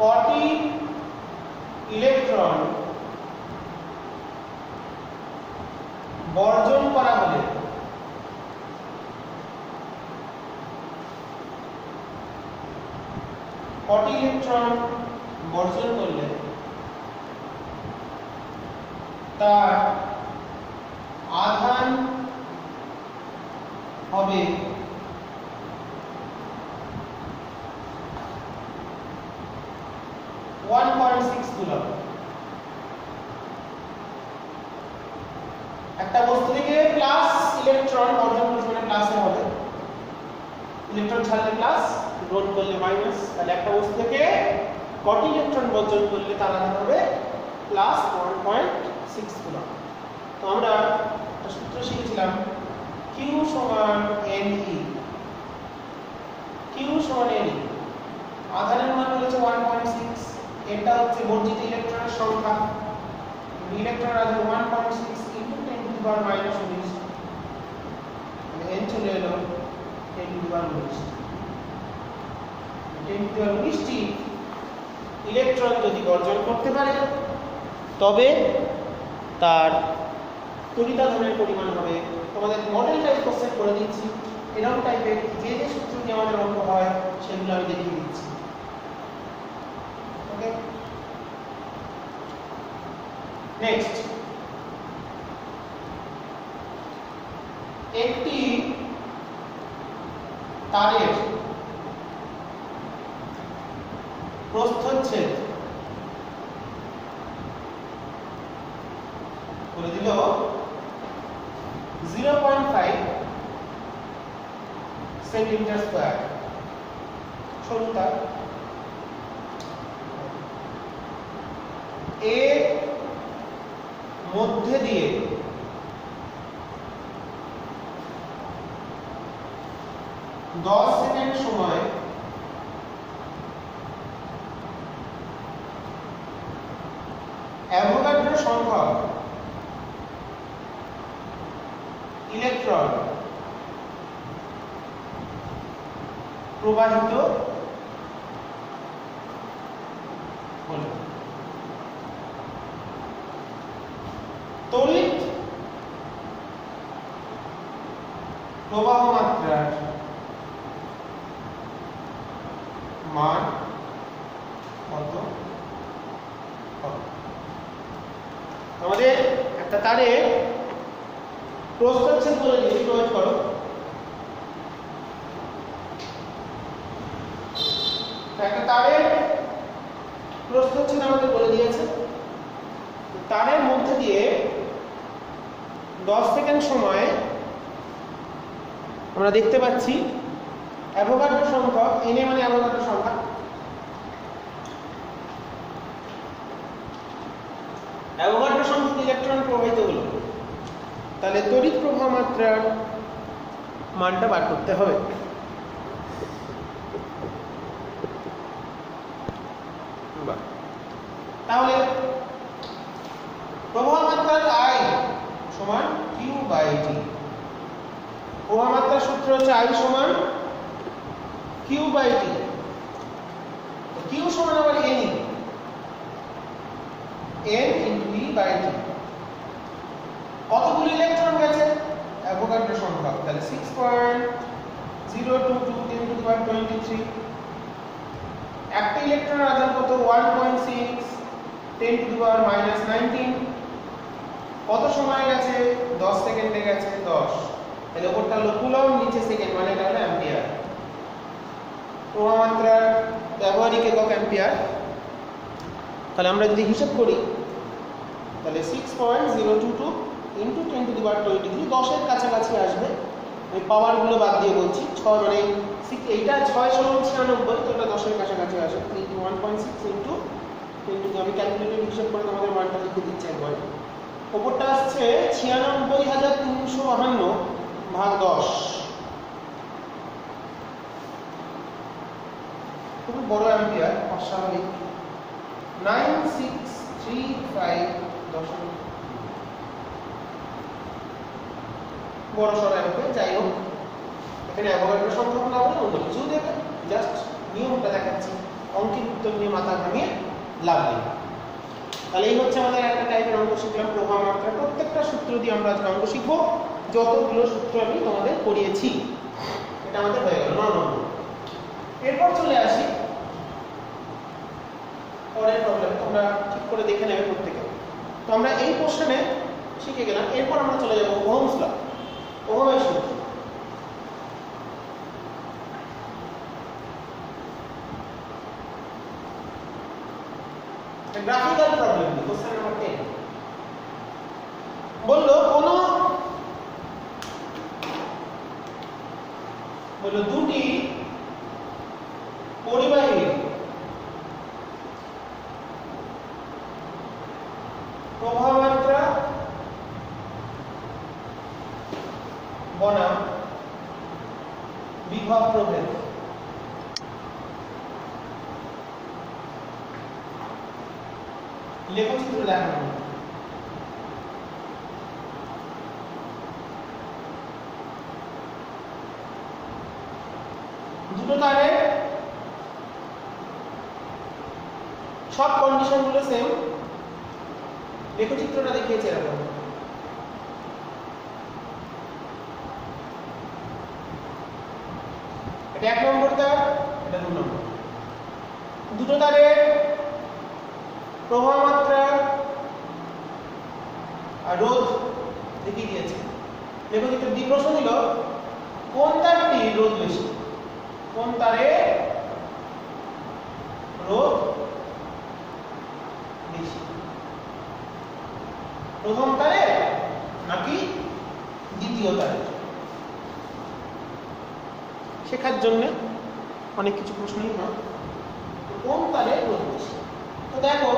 কটি ইলেকট্রন বর্জন করা হলে কটি ইলেকট্রন বর্জন করলে তার আধান হবে 1.6 কুলম্ব। একটা বস্তু থেকে প্লাস ইলেকট্রন বর্জন করলে মানে প্লাসে হবে, ইলেকট্রন ছাড়লে প্লাস, গ্রহণ করলে মাইনাস। তাহলে একটা বস্তু থেকে কটি ইলেকট্রন বর্জন করলে তার আধান হবে প্লাস 1.6 কুলম্ব। তো আমরা একটা সূত্র শিখেছিলাম Q সমান Ne। Q সমান Ne, আধানের মান হচ্ছে 1.6, এটা হচ্ছে বর্জিত ইলেকট্রনের সংখ্যা। ইলেকট্রনের আধান 1.6 × 10⁻⁻19, মানে n চলে এলো 10⁻19। 10⁻19টি ইলেকট্রন যদি বর্জন করতে পারে তবে তার তড়িতাধানের পরিমাণ হবে, তোমাদের মডেল টাইপ কোশ্চেন করে দিচ্ছি, এরকম টাইপের যে যে সূত্র দিয়ে আমাদের অঙ্ক হয় সেগুলো আমি দেখিয়ে দিচ্ছি। ওকে, নেক্সট, একটি তারের প্রস্থচ্ছেদ করে দিল 0.5 সেন্টিমিটার স্কয়ার, সরু তার। এর মধ্যে দিয়ে দশ সেকেন্ড সময় অ্যাভোগাড্রো সংখ্যক ইলেকট্রন প্রবাহিত হলো। তড়িৎ প্রবাহ মাত্রার মান কত হবে? আমাদের একটা তারে প্রস্থচ্ছেদ বলে দিয়েছি, প্রয়োগ করো। একটা তারের প্রস্থচ্ছেদ আমাদের বলে দিয়েছে, তারের মধ্যে দিয়ে 10 সেকেন্ড সময়ে আমরা দেখতে পাচ্ছি অ্যাভোগাড্রো সংখ্যক, এনে মানে অ্যাভোগাড্রো সংখ্যা, অ্যাভোগাড্রো সংখ্যক ইলেকট্রন প্রবাহিত হলো। তাহলে তড়িৎ প্রবাহ মাত্রার মানটা বার করতে হবে। তাহলে প্রবাহ মাত্রার I সমান Q/T। প্রবাহ মাত্রার সূত্র হচ্ছে I সমান Q/T। Q সমান আবার N × V/T। কতগুলো ইলেকট্রন গেছে? অ্যাভোগাড্রো সংখ্যা, তাহলে 6.022 × 10⁻23। একটা ইলেকট্রনের আধান কত? 1.6 10⁻⁻19। কত সময় গেছে? 10 সেকেন্ডে গেছে 10। তাহলে উপরটা হলো কুলম্ব, নিচে সেকেন্ড, মানে এটা হলো অ্যাম্পিয়ার। প্রবাহ মাত্রার ব্যবহারিক একক অ্যাম্পিয়ার। তাহলে আমরা যদি হিসাব করি তাহলে 6.022 × 10⁻23, 10-এর কাছাকাছি আসবে। আমি পাওয়ারগুলো বাদ দিয়ে বলছি, 6 মানে এইটা 6 × 96, তো এটা 10-এর কাছাকাছি আসে। 1.6 × আমি ক্যালকুলেটর হিসাব করে তোমাদের মানটা লিখে দিচ্ছি একবার। ওপরটা আসছে 96,352/10। খুবই বড় অ্যাম্পিয়ার, অস্বাভাবিক 9635 দশমিক বড় সড় অ্যাম্পিয়ার। যাই হোক, এখানে অ্যাভোগাড্রো সংখ্যক না বলে অন্য কিছু দেবে, জাস্ট নিয়মটা দেখাচ্ছি, অঙ্কের উত্তর নিয়ে মাথা ঘামিয়ে লাভ নেই। তাহলে এই হচ্ছে আমাদের একটা টাইপের অঙ্ক শিখলাম, প্রবাহ মাত্রা। প্রত্যেকটা সূত্র দিয়ে আমরা আজকে অঙ্ক শিখবো, যতগুলো সূত্র আমি তোমাদের করিয়েছি। এটা আমাদের হয়ে গেল 9 নম্বর। এরপর চলে আসি পরের প্রবলেম, তোমরা ঠিক করে দেখে নেবে প্রত্যেকে। তো আমরা এই কোশ্চেনে শিখে গেলাম। এরপর আমরা চলে যাব ওহমস ল, ওহমের সূত্র। গ্রাফিক্যাল প্রবলেম, কোশ্চেন নাম্বার 10 বললো দুটি পরিবাহীর প্রবাহ মাত্রা বনাম বিভব প্রভেদ লেখচিত্র দেখানো। দুটো তারে সব কন্ডিশন গুলো সেম, লেখচিত্রটা দেখিয়েছে এরকম। এটা 1 নম্বর তার, এটা 2 নম্বর। দুটো তারে প্রবাহ মাত্রা আর রোধ দেখিয়ে দিয়েছে। লেখচিত্র দ্বি প্রশ্ন দিল কোন তারটি রোধ বেশি, কোন তারে রোধ বেশি, প্রথম তারে নাকি দ্বিতীয় তারে। শেখার জন্য অনেক কিছু প্রশ্নই হয়, কোন তারে রোধ বেশি। তো দেখো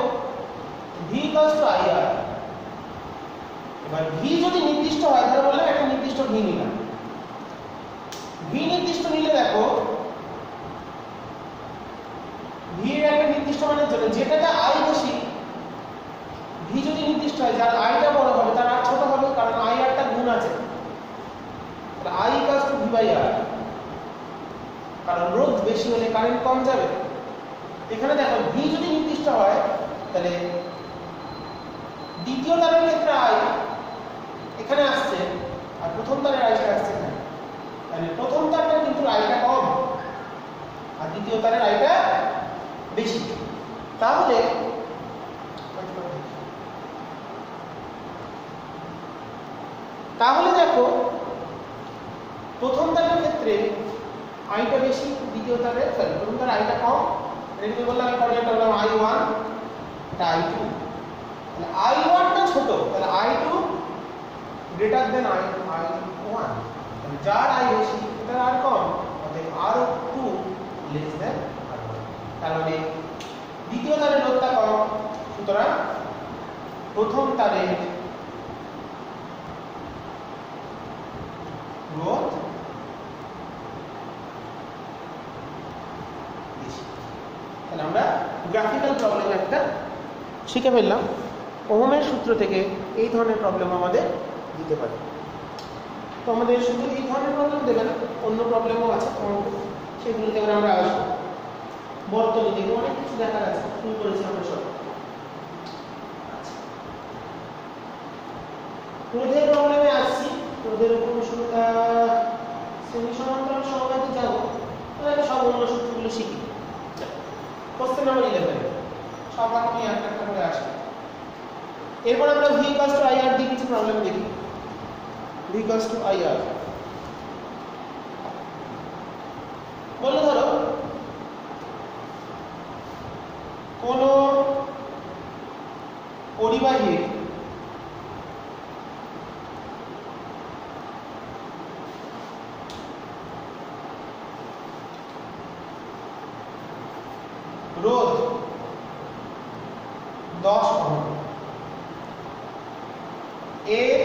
V = IR, এবার V যদি নির্দিষ্ট হয়, ধরো বললাম একটা নির্দিষ্ট V নিলাম, V নির্দিষ্ট নিলে দেখো V এর একটা নির্দিষ্ট মানের জন্য যেটাতে I বেশি, V যদি নির্দিষ্ট হয়, যার I টা বড় হবে তার R ছোট হবে, কারণ IR টা গুণ আছে। তাহলে I = V/R, কারণ রোধ বেশি হলে কারেন্ট কম যাবে। এখানে দেখো V যদি নির্দিষ্ট হয়, তাহলে দ্বিতীয় তারের ক্ষেত্রে I এখানে আসছে আর প্রথম তারের I টা আসছে এখানে। তাহলে প্রথম তারের কিন্তু I টা কম আর দ্বিতীয় তারের I টা বেশি। তাহলে দেখো প্রথম তারের ক্ষেত্রে I টা বেশি, দ্বিতীয় তারের প্রথম তারের I টা কম। এটাকে বললাম কোঅর্ডিনেটটা বললাম I1, এটা I2। তাহলে I1 টা ছোট, তাহলে I2 গ্রেটার দেন I1। তাহলে যার I বেশি তার R কম, অতএব R2 লেস দেন R1। তার মানে দ্বিতীয় তারের রোধটা কম, সুতরাং প্রথম তারের রোধ বেশি। তাহলে আমরা গ্রাফিক্যাল প্রবলেম একটা শিখে ফেললাম। ওহমের সূত্র থেকে এই ধরনের প্রবলেম আমাদের দিতে পারে। তো আমাদের শুধু এই ধরনের প্রবলেম দেবে না, অন্য প্রবলেমও আছে, সেগুলোতে আমরা আসবো। বর্তনী থেকে অনেক কিছু দেখার আছে, শুরু করেছি আমরা সব। রোধের প্রবলেমে আসছি। রোধের উপর শ্রেণী সমান্তরাল সমবায়ে যাবো, তাহলে সব অন্য সূত্রগুলো শিখি। কোশ্চেন নাম্বার 11 সব রকমই একটা একটা করে আসে। এরপর আমরা V = IR দিয়ে কিছু প্রবলেম দেখি। V = IR বলে ধরো কোন পরিবাহীর রোধ 10 ওহম, এর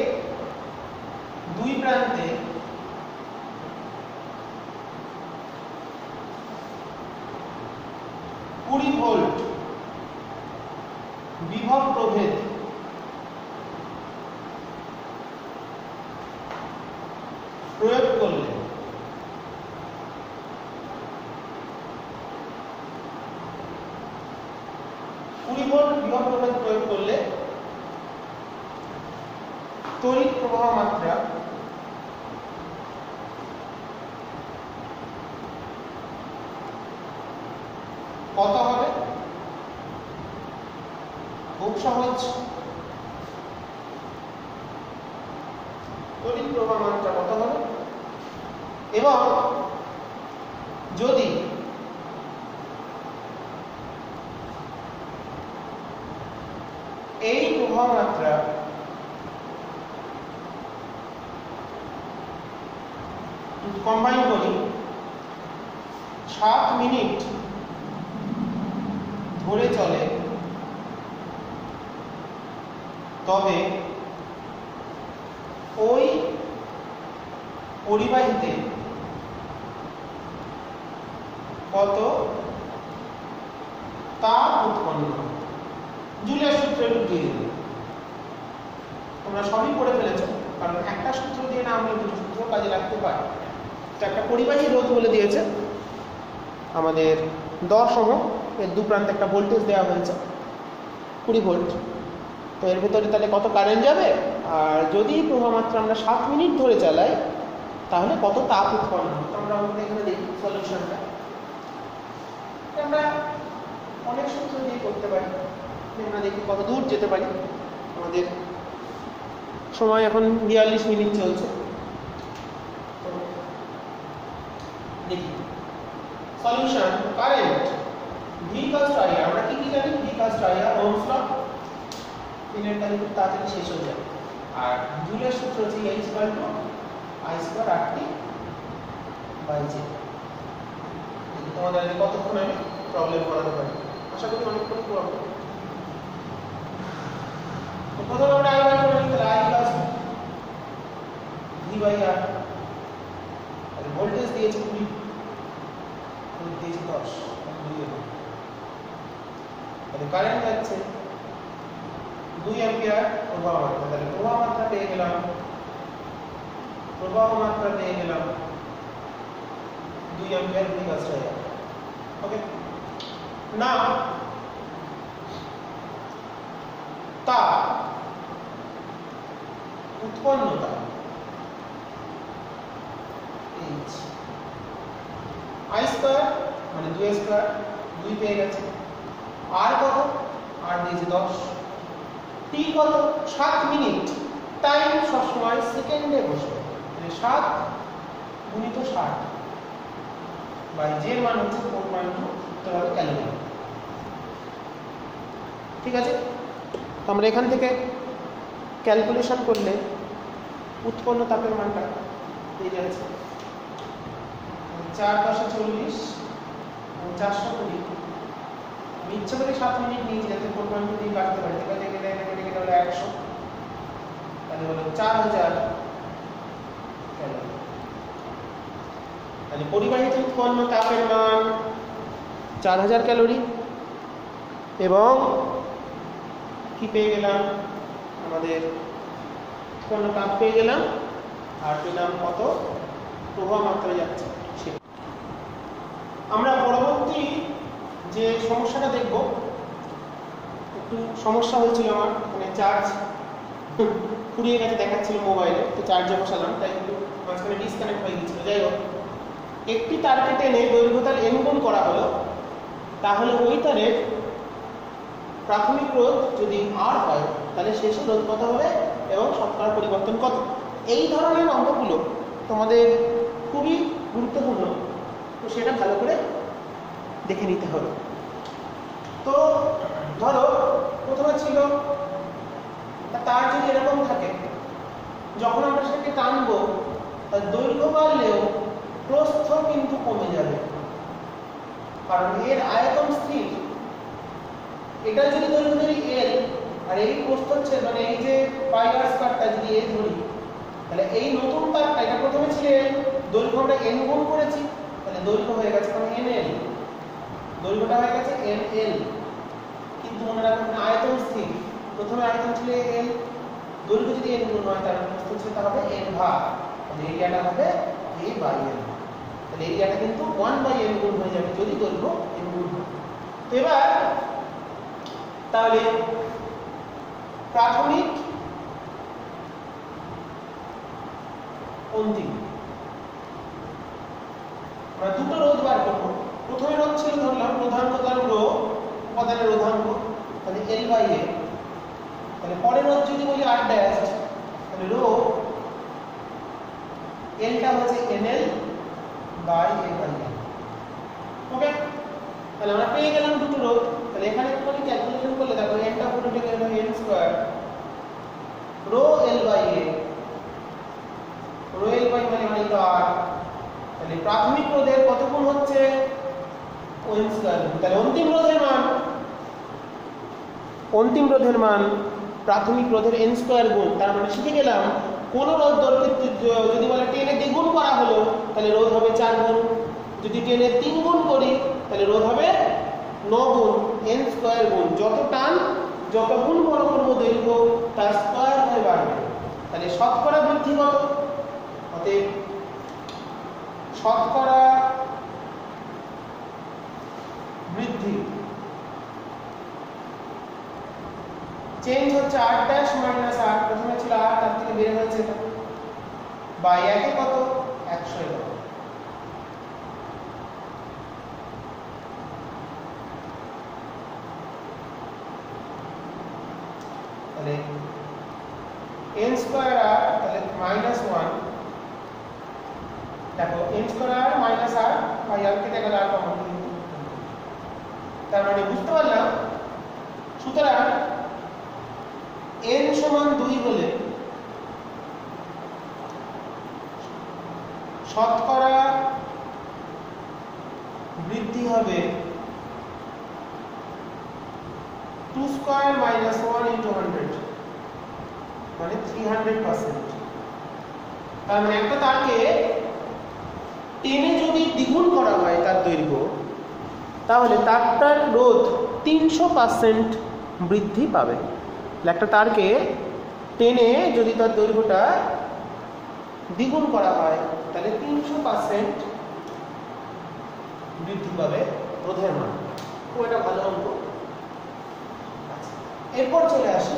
দুই প্রান্তে 20 ভোল্ট বিভব প্রভেদ প্রয়োগ করলে বিভব প্রভেদ প্রয়োগ করলে তড়িৎ প্রবাহ মাত্রা কত হবে? খুব সহজ, তড়িৎ প্রবাহ মাত্রা কত হবে এবং যদি এই প্রবাহ মাত্রা কম্বাইন করি 7 মিনিট ধরে চলে, তবে ওই পরিবাহীতে কত তাপ উৎপন্ন হয়? জুলের সূত্র একটু দিয়ে দিন, তোমরা সবই পড়ে ফেলেছো, কারণ একটা সূত্র দিয়ে না আমরা দুটো সূত্র কাজে লাগতে পারি। একটা পরিবাহী রোধ বলে দিয়েছে আমাদের 10 ওহম, এর দু প্রান্তে একটা ভোল্টেজ দেওয়া হয়েছে 20 ভোল্ট। তো এর ভেতরে তাহলে কত কারেন্ট যাবে, আর যদি প্রবাহ মাত্রা আমরা 7 মিনিট ধরে চালাই তাহলে কত তাপ উৎপন্ন হবে। তো আমরা এখানে দেখি সলিউশনটা, আমরা অনেক সূত্র দিয়ে করতে পারি। আমরা দেখি কত দূর যেতে পারি। আমাদের সময় এখন 42 মিনিট চলছে। তো দেখি solution. Current V cos I, আমরা কি কি জানি? V cos I Ohm's law, তিনের তারিখ খুব তাড়াতাড়ি শেষ হয়ে যায়। আর জুলের সূত্র হচ্ছে H = I² RT / J। তোমাদের আগে কতক্ষণ আমি প্রবলেম করাতে পারি, আশা করি অনেকক্ষণ করবো। তো প্রথমে আমরা I বার করে নিই, তাহলে I = V/R। আর ভোল্টেজ দিয়েছে 20, ভোল্টেজ দিয়েছে 10, তাহলে কারেন্ট যাচ্ছে 2 অ্যাম্পিয়ার প্রবাহ মাত্রা। তাহলে প্রবাহ মাত্রা পেয়ে গেলাম 2 অ্যাম্পিয়ার V cos I। ওকে, না তাপ উৎপন্নতা H I² মানে 2² 2 পেয়ে গেছে। আর কত? আর দিয়েছে 10। টি কত? 7 মিনিট। টাইম সবসময় সেকেন্ডে বসবে, মানে 7 গুণিত 60 বাই জের মান হচ্ছে 4.2 ক্যালোরি। ঠিক আছে, তো আমরা এখান থেকে ক্যালকুলেশন করলে উৎপন্ন তাপের মানটা পেয়ে যাচ্ছে 4 × 10 = 40 এবং 420। আমি ইচ্ছা করে 7 মিনিট নিয়েছি যাতে 4.2 দিয়ে কাটতে পারি। ঠিক আছে, এটা কেটে হলো 100, তাহলে হলো 4000 ক্যালোরি। তাহলে পরিবাহিত উৎপন্ন তাপের মান 4000 ক্যালোরি এবং কি পেয়ে গেলাম? আমাদের উৎপন্ন তাপ পেয়ে গেলাম, আর পেলাম কত প্রবাহ মাত্রা যাচ্ছে। আমরা পরবর্তী যে সমস্যাটা দেখব, একটু সমস্যা হয়েছিল আমার, মানে চার্জ ফুরিয়ে গেছে দেখাচ্ছিল মোবাইলে, তো চার্জে বসালাম, তাই একটু মাঝখানে ডিসকানেক্ট হয়ে গেছিল। যাই হোক, একটি তারকে টেনে দৈর্ঘ্য তার n গুণ করা হলো, তাহলে ওই তারের প্রাথমিক রোধ যদি R হয় তাহলে শেষে রোধ কত হবে এবং শতকরা পরিবর্তন কত। এই ধরনের অঙ্কগুলো তোমাদের খুবই গুরুত্বপূর্ণ, তো সেটা ভালো করে দেখে নিতে হবে। তো ধরো প্রথমে ছিল তার যদি এরকম থাকে, যখন আমরা সেটাকে টানবো তার দৈর্ঘ্য বাড়লেও প্রস্থ কিন্তু কমে যাবে, কারণ এর আয়তন স্থির। এটা যদি দৈর্ঘ্য ধরি L আর এই প্রস্থ হচ্ছে, মানে এই যে পাই/r² যদি A ধরি, তাহলে এই নতুন তারটা, এটা প্রথমে ছিল L, দৈর্ঘ্য আমরা n গুণ করেছি, তাহলে দৈর্ঘ্য হয়ে গেছে মানে NL। দৈর্ঘ্যটা হয়ে গেছে NL, কিন্তু মনে রাখবেন আয়তন স্থির। প্রথমে আয়তন ছিল L, দৈর্ঘ্য যদি N গুণ হয় তাহলে প্রস্থচ্ছেদটা হবে N ভাগ, তাহলে এরিয়াটা হবে A/N। তাহলে এরিয়াটা কিন্তু 1/N গুণ হয়ে যাবে যদি দৈর্ঘ্য N গুণ হয়। তো এবার তাহলে প্রাথমিক অন্তিম আমরা দুটো রোধ বার করব। প্রথমে রোধ ছিল ধরলাম প্রধান উপাদান রো, উপাদানের রোধাঙ্ক, তাহলে L/A। তাহলে পরের রোধ যদি বলি R ড্যাশ, তাহলে রো Lটা হচ্ছে NL/A/N। ওকে, তাহলে আমরা পেয়ে গেলাম দুটো রোধ। তাহলে এখানে একটুখানি ক্যালকুলেশন করলে দেখো Nটা পুরো থেকে গেল N square rho L/A, rho L/A মানে হলো R। তাহলে প্রাথমিক রোধের কত গুণ হচ্ছে N স্কয়ার। তাহলে অন্তিম রোধের মান প্রাথমিক রোধের N স্কয়ার গুণ। তার মানে শিখে গেলাম কোন রোধ যদি বলে 10 এর দ্বিগুণ করা হলো তাহলে রোধ হবে 4 গুণ, যদি 10 এর 3 গুণ করি তাহলে রোধ হবে 9 গুণ N স্কয়ার গুণ। যত টান যত গুণ বড় করব দৈর্ঘ্য তার স্কয়ার হয়ে বাড়বে। তাহলে শতকরা বৃদ্ধি কত? অতএব শতকরা বৃদ্ধি চেঞ্জ হচ্ছে R ড্যাশ মাইনাস R, প্রথমে ছিল R তার থেকে বের হয়েছে এটা, বাই একে কত 100। তাহলে n স্কয়ার R তাহলে মাইনাস 1, দেখো n square R minus R by R কেটে গেল R কমন। তার মানে বুঝতে পারলাম, সুতরাং n সমান 2 হলে শতকরা বৃদ্ধি হবে 2 স্কয়ার মাইনাস 1 ইনটু 100 মানে 300%। তার মানে একটা তারকে টেনে যদি দ্বিগুণ করা হয় তার দৈর্ঘ্য, তাহলে তারটার রোধ 300% বৃদ্ধি পাবে। একটা তারকে টেনে যদি তার দৈর্ঘ্যটা দ্বিগুণ করা হয় তাহলে 300% বৃদ্ধি পাবে রোধের মান। খুব একটা ভালো অঙ্ক। এরপর চলে আসি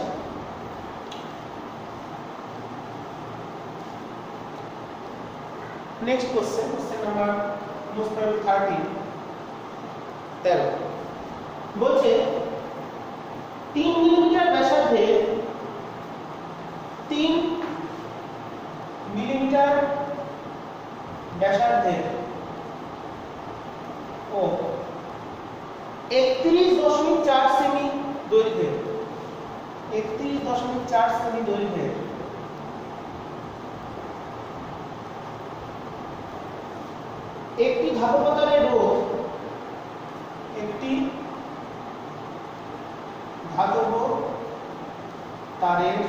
নেক্সট কোশ্চেন, কোশ্চেন নাম্বার 13 বলছে 3 মিলিমিটার ব্যাসার্ধে 3 মিলিমিটার ব্যাসার্ধের ও 31.4 সেমি দৈর্ঘ্যের 31.4 সেমি দৈর্ঘ্যের একটি ধাতব তারের রোধ, একটি ধাতব তারের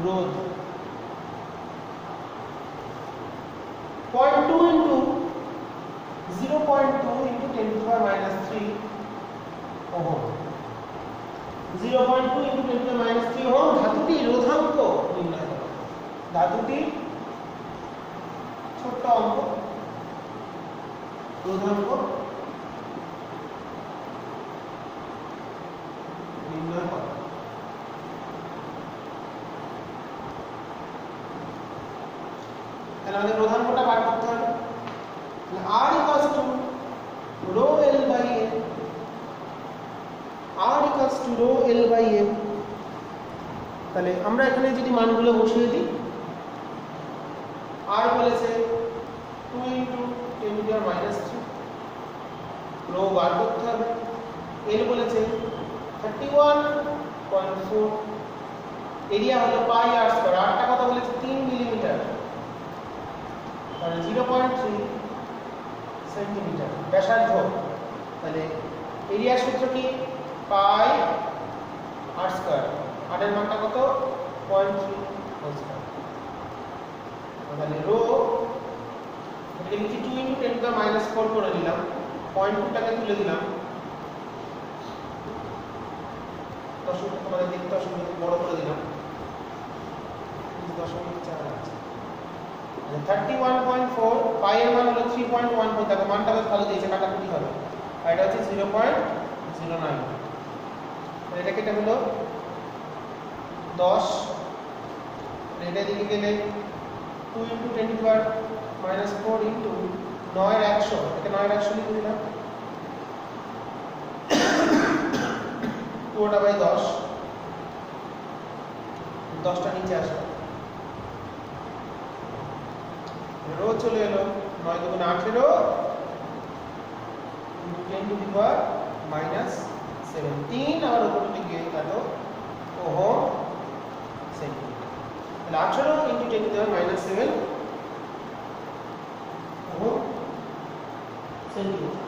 রোধ 0.2 into 0.2 into 10 to the power minus 3 ohm, 0.2 into 10 to the minus 3 ohm ধাতুটির রোধাঙ্ক নির্ণয় করো। ধাতুটির ছোট্ট অঙ্ক রোধাঙ্ক নির্ণয় করো। তাহলে আমাদের রোধাঙ্কটা বার করতে হবে। R equals to rho L by M, R equals to rho L by M। তাহলে আমরা এখানে যদি মানগুলো বসিয়ে দিই, R বলেছে 2 into 10 to the minus 3, rho বার করতে হবে। L বলেছে 31.4, এরিয়া হলো পাই r স্কয়ার। আরটা কত বলেছে 3 মিলিমিটার, তাহলে 0.3 সেন্টিমিটার ব্যাসার্ধ। তাহলে এরিয়া সূত্র কি পাই r স্কয়ার, r এর মানটা কত 0.3 হোল স্কয়ার। তাহলে রো এটা লিখি 2 into 10 to the minus 4 করে নিলাম, 0.2টাকে তুলে দিলাম, দশমিক তোমাদের দেখতে অসুবিধা, বড় করে দিলাম, 0.4 আছে। 31.4, পাই এর মান হলো 3.14, দেখো মানটা বেশ ভালো দিয়েছে, কাটাকুটি হবে, আর এটা হচ্ছে 0.09। এটা কেটে হলো 10, এটা দিকে গেলে 2 × 10⁻⁻4 ইন্টু 9/100, এটা 9/100 লিখে দিলাম, 2/10, 10টা নিচে আসে, রোজ চলে এলো 9 × 18 10⁻⁻7, 3 আবার উপর দিকে এত ওহম সেন্টিমিটার, তাহলে 18 × 10⁻⁷ ওহম সেন্টিমিটার।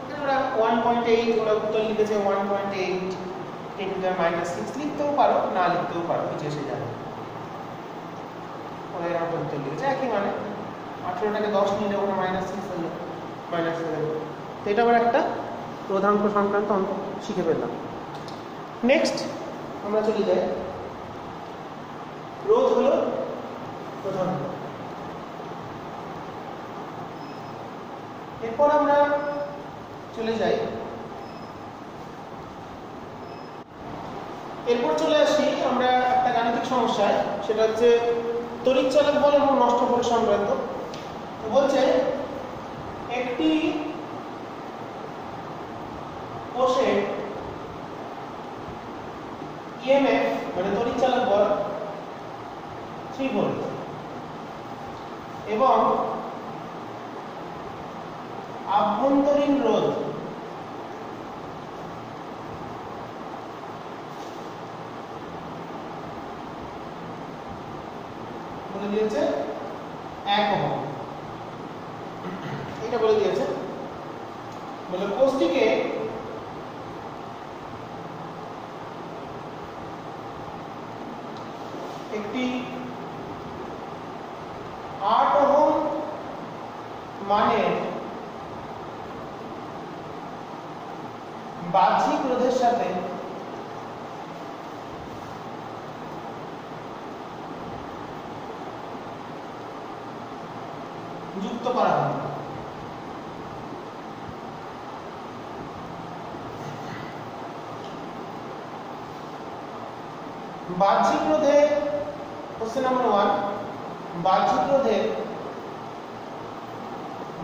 এখানে ওরা 1.8, ওরা উত্তর লিখেছে 1.8 10⁻⁻6, লিখতেও পারো, না লিখতেও পারো, কিছু এসে যাবে, ওরা এরকম উত্তর লিখেছে, একই মানে 18টাকে 10 নিলে ওরা -6 হলো, -7। তো এটা আবার একটা প্রধানাঙ্ক সংক্রান্ত অঙ্ক শিখে ফেললাম। নেক্সট আমরা চলে যাই, রোধ হলো প্রধানাঙ্ক। এরপর আমরা চলে যাই, এরপর চলে আসি আমরা একটা গাণিতিক সমস্যায়, সেটা হচ্ছে তড়িৎ চালক বল এবং নষ্ট বল সংক্রান্ত। তো বলছে একটি কোষে ইএমএফ মানে তড়িৎ চালক বল 3 ভোল্ট এবং আভ্যন্তরীণ রোধ বলে দিয়েছে 1 ওহম, এটা বলে দিয়েছে, বলে কোষটিকে একটি 8 ওহম মানের বাহ্যিক রোধের সাথে যুক্ত করা হয়। বাহ্যিক রোধে কোশ্চেন নাম্বার 1, বাহ্যিক রোধে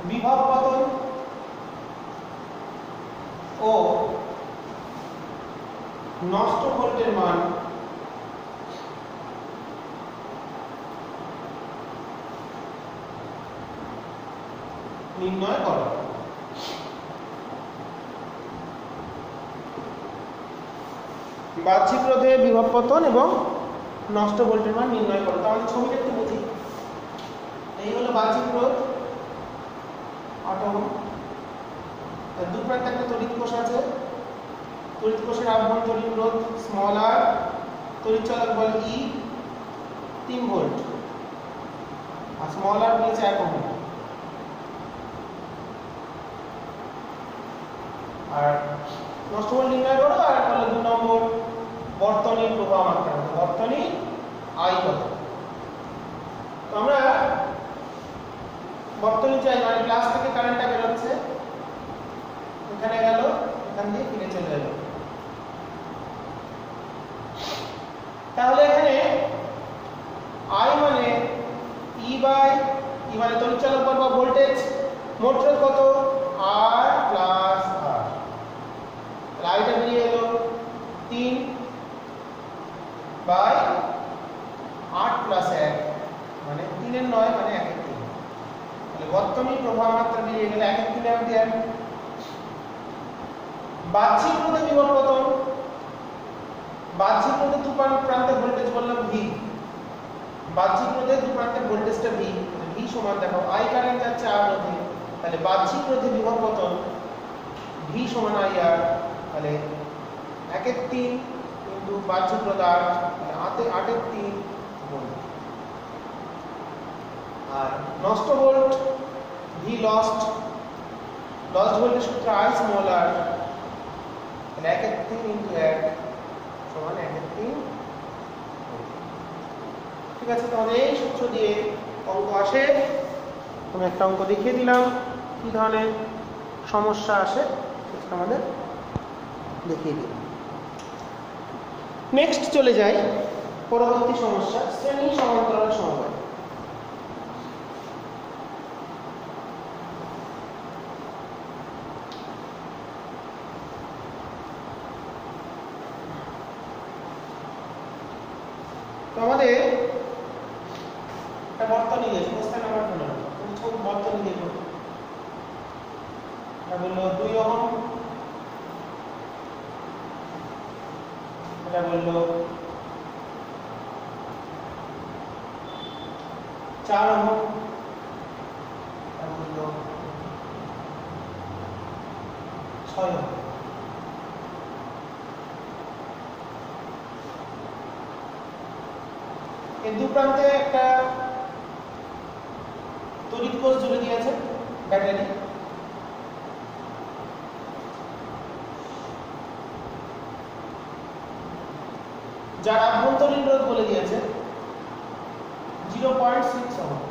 বিভব পতন ও নষ্ট ভোল্টের মান নির্ণয় করো। বাহ্যিক রোধে বিভব পতন এবং নষ্ট ভোল্টের মান নির্ণয় করো। তাহলে ছবিটা একটু বুঝি, এই হলো বাহ্যিক রোধ 8 ওহম, তার দুই প্রান্তে একটা তড়িৎ কোষ আছে, তড়িৎ কোষের আভ্যন্তরীণ রোধ r, তড়িৎ চালক বল E 3 ভোল্ট, আর r বলেছে 1 ওহম। আর নষ্ট বল নির্ণয় করো, আর হলো 2 নম্বর বর্তনীর প্রবাহ মাত্রা, বর্তনী I কত। তো আমরা বর্তনী চাই, মানে প্লাস থেকে কারেন্টটা বেরোচ্ছে, এখানে গেল, এখান দিয়ে ফিরে চলে এলো। তাহলে এখানে I মানে E মানে তড়িৎ চালক বল বা ভোল্টেজ, মোট রোধ কত R প্লাস R, আইটা বেরিয়ে এলো 3/8 প্লাস 1 মানে 3 এর 9 মানে 1 এর 3, তাহলে বর্তনীর প্রবাহ মাত্রা বেরিয়ে গেল 1 এর 3 অ্যাম্পিয়ার। বাহ্যিক রোধে বিভব পতন, বাহ্যিক রোধে দু প্রান্তে ভোল্টেজ বললাম V, বাহ্যিক রোধে দু প্রান্তে ভোল্টেজটা V, V সমান দেখো I কারেন্ট যাচ্ছে R রোধে, তাহলে বাহ্যিক রোধে বিভব পতন V সমান IR, তাহলে 1 এর 3 কিন্তু বাহ্যিক রোধ 8, তাহলে 8 এর 3 ভোল্ট। আর নষ্ট volt V lost, loss voltage সূত্র I স্মল r, তাহলে 1 এর 3 ইনটু 1 সমান 1 এর 3। ঠিক আছে, তাহলে এই সূত্র দিয়ে অঙ্ক আসে। আমি একটা অঙ্ক দেখিয়ে দিলাম কি ধরনের সমস্যা আসে সেটা আমাদের দেখিয়ে দিলাম। নেক্সট চলে যাই পরবর্তী সমস্যা, শ্রেণী সমান্তরাল সমবায়। তো আমাদের একটা বর্তনী দিয়েছে, প্রশ্ন নাম্বার 15, ছোট বর্তনী দিয়ে করব। এটা বললো 2 ওহম, এটা বললো 4 ওহম, এটা বললো 6 ওহম। এই দু প্রান্তে একটা তড়িৎ কোষ জুড়ে দিয়েছে ব্যাটারি, যার আভ্যন্তরীণ রোধ বলে দিয়েছে 0.6 ওহম,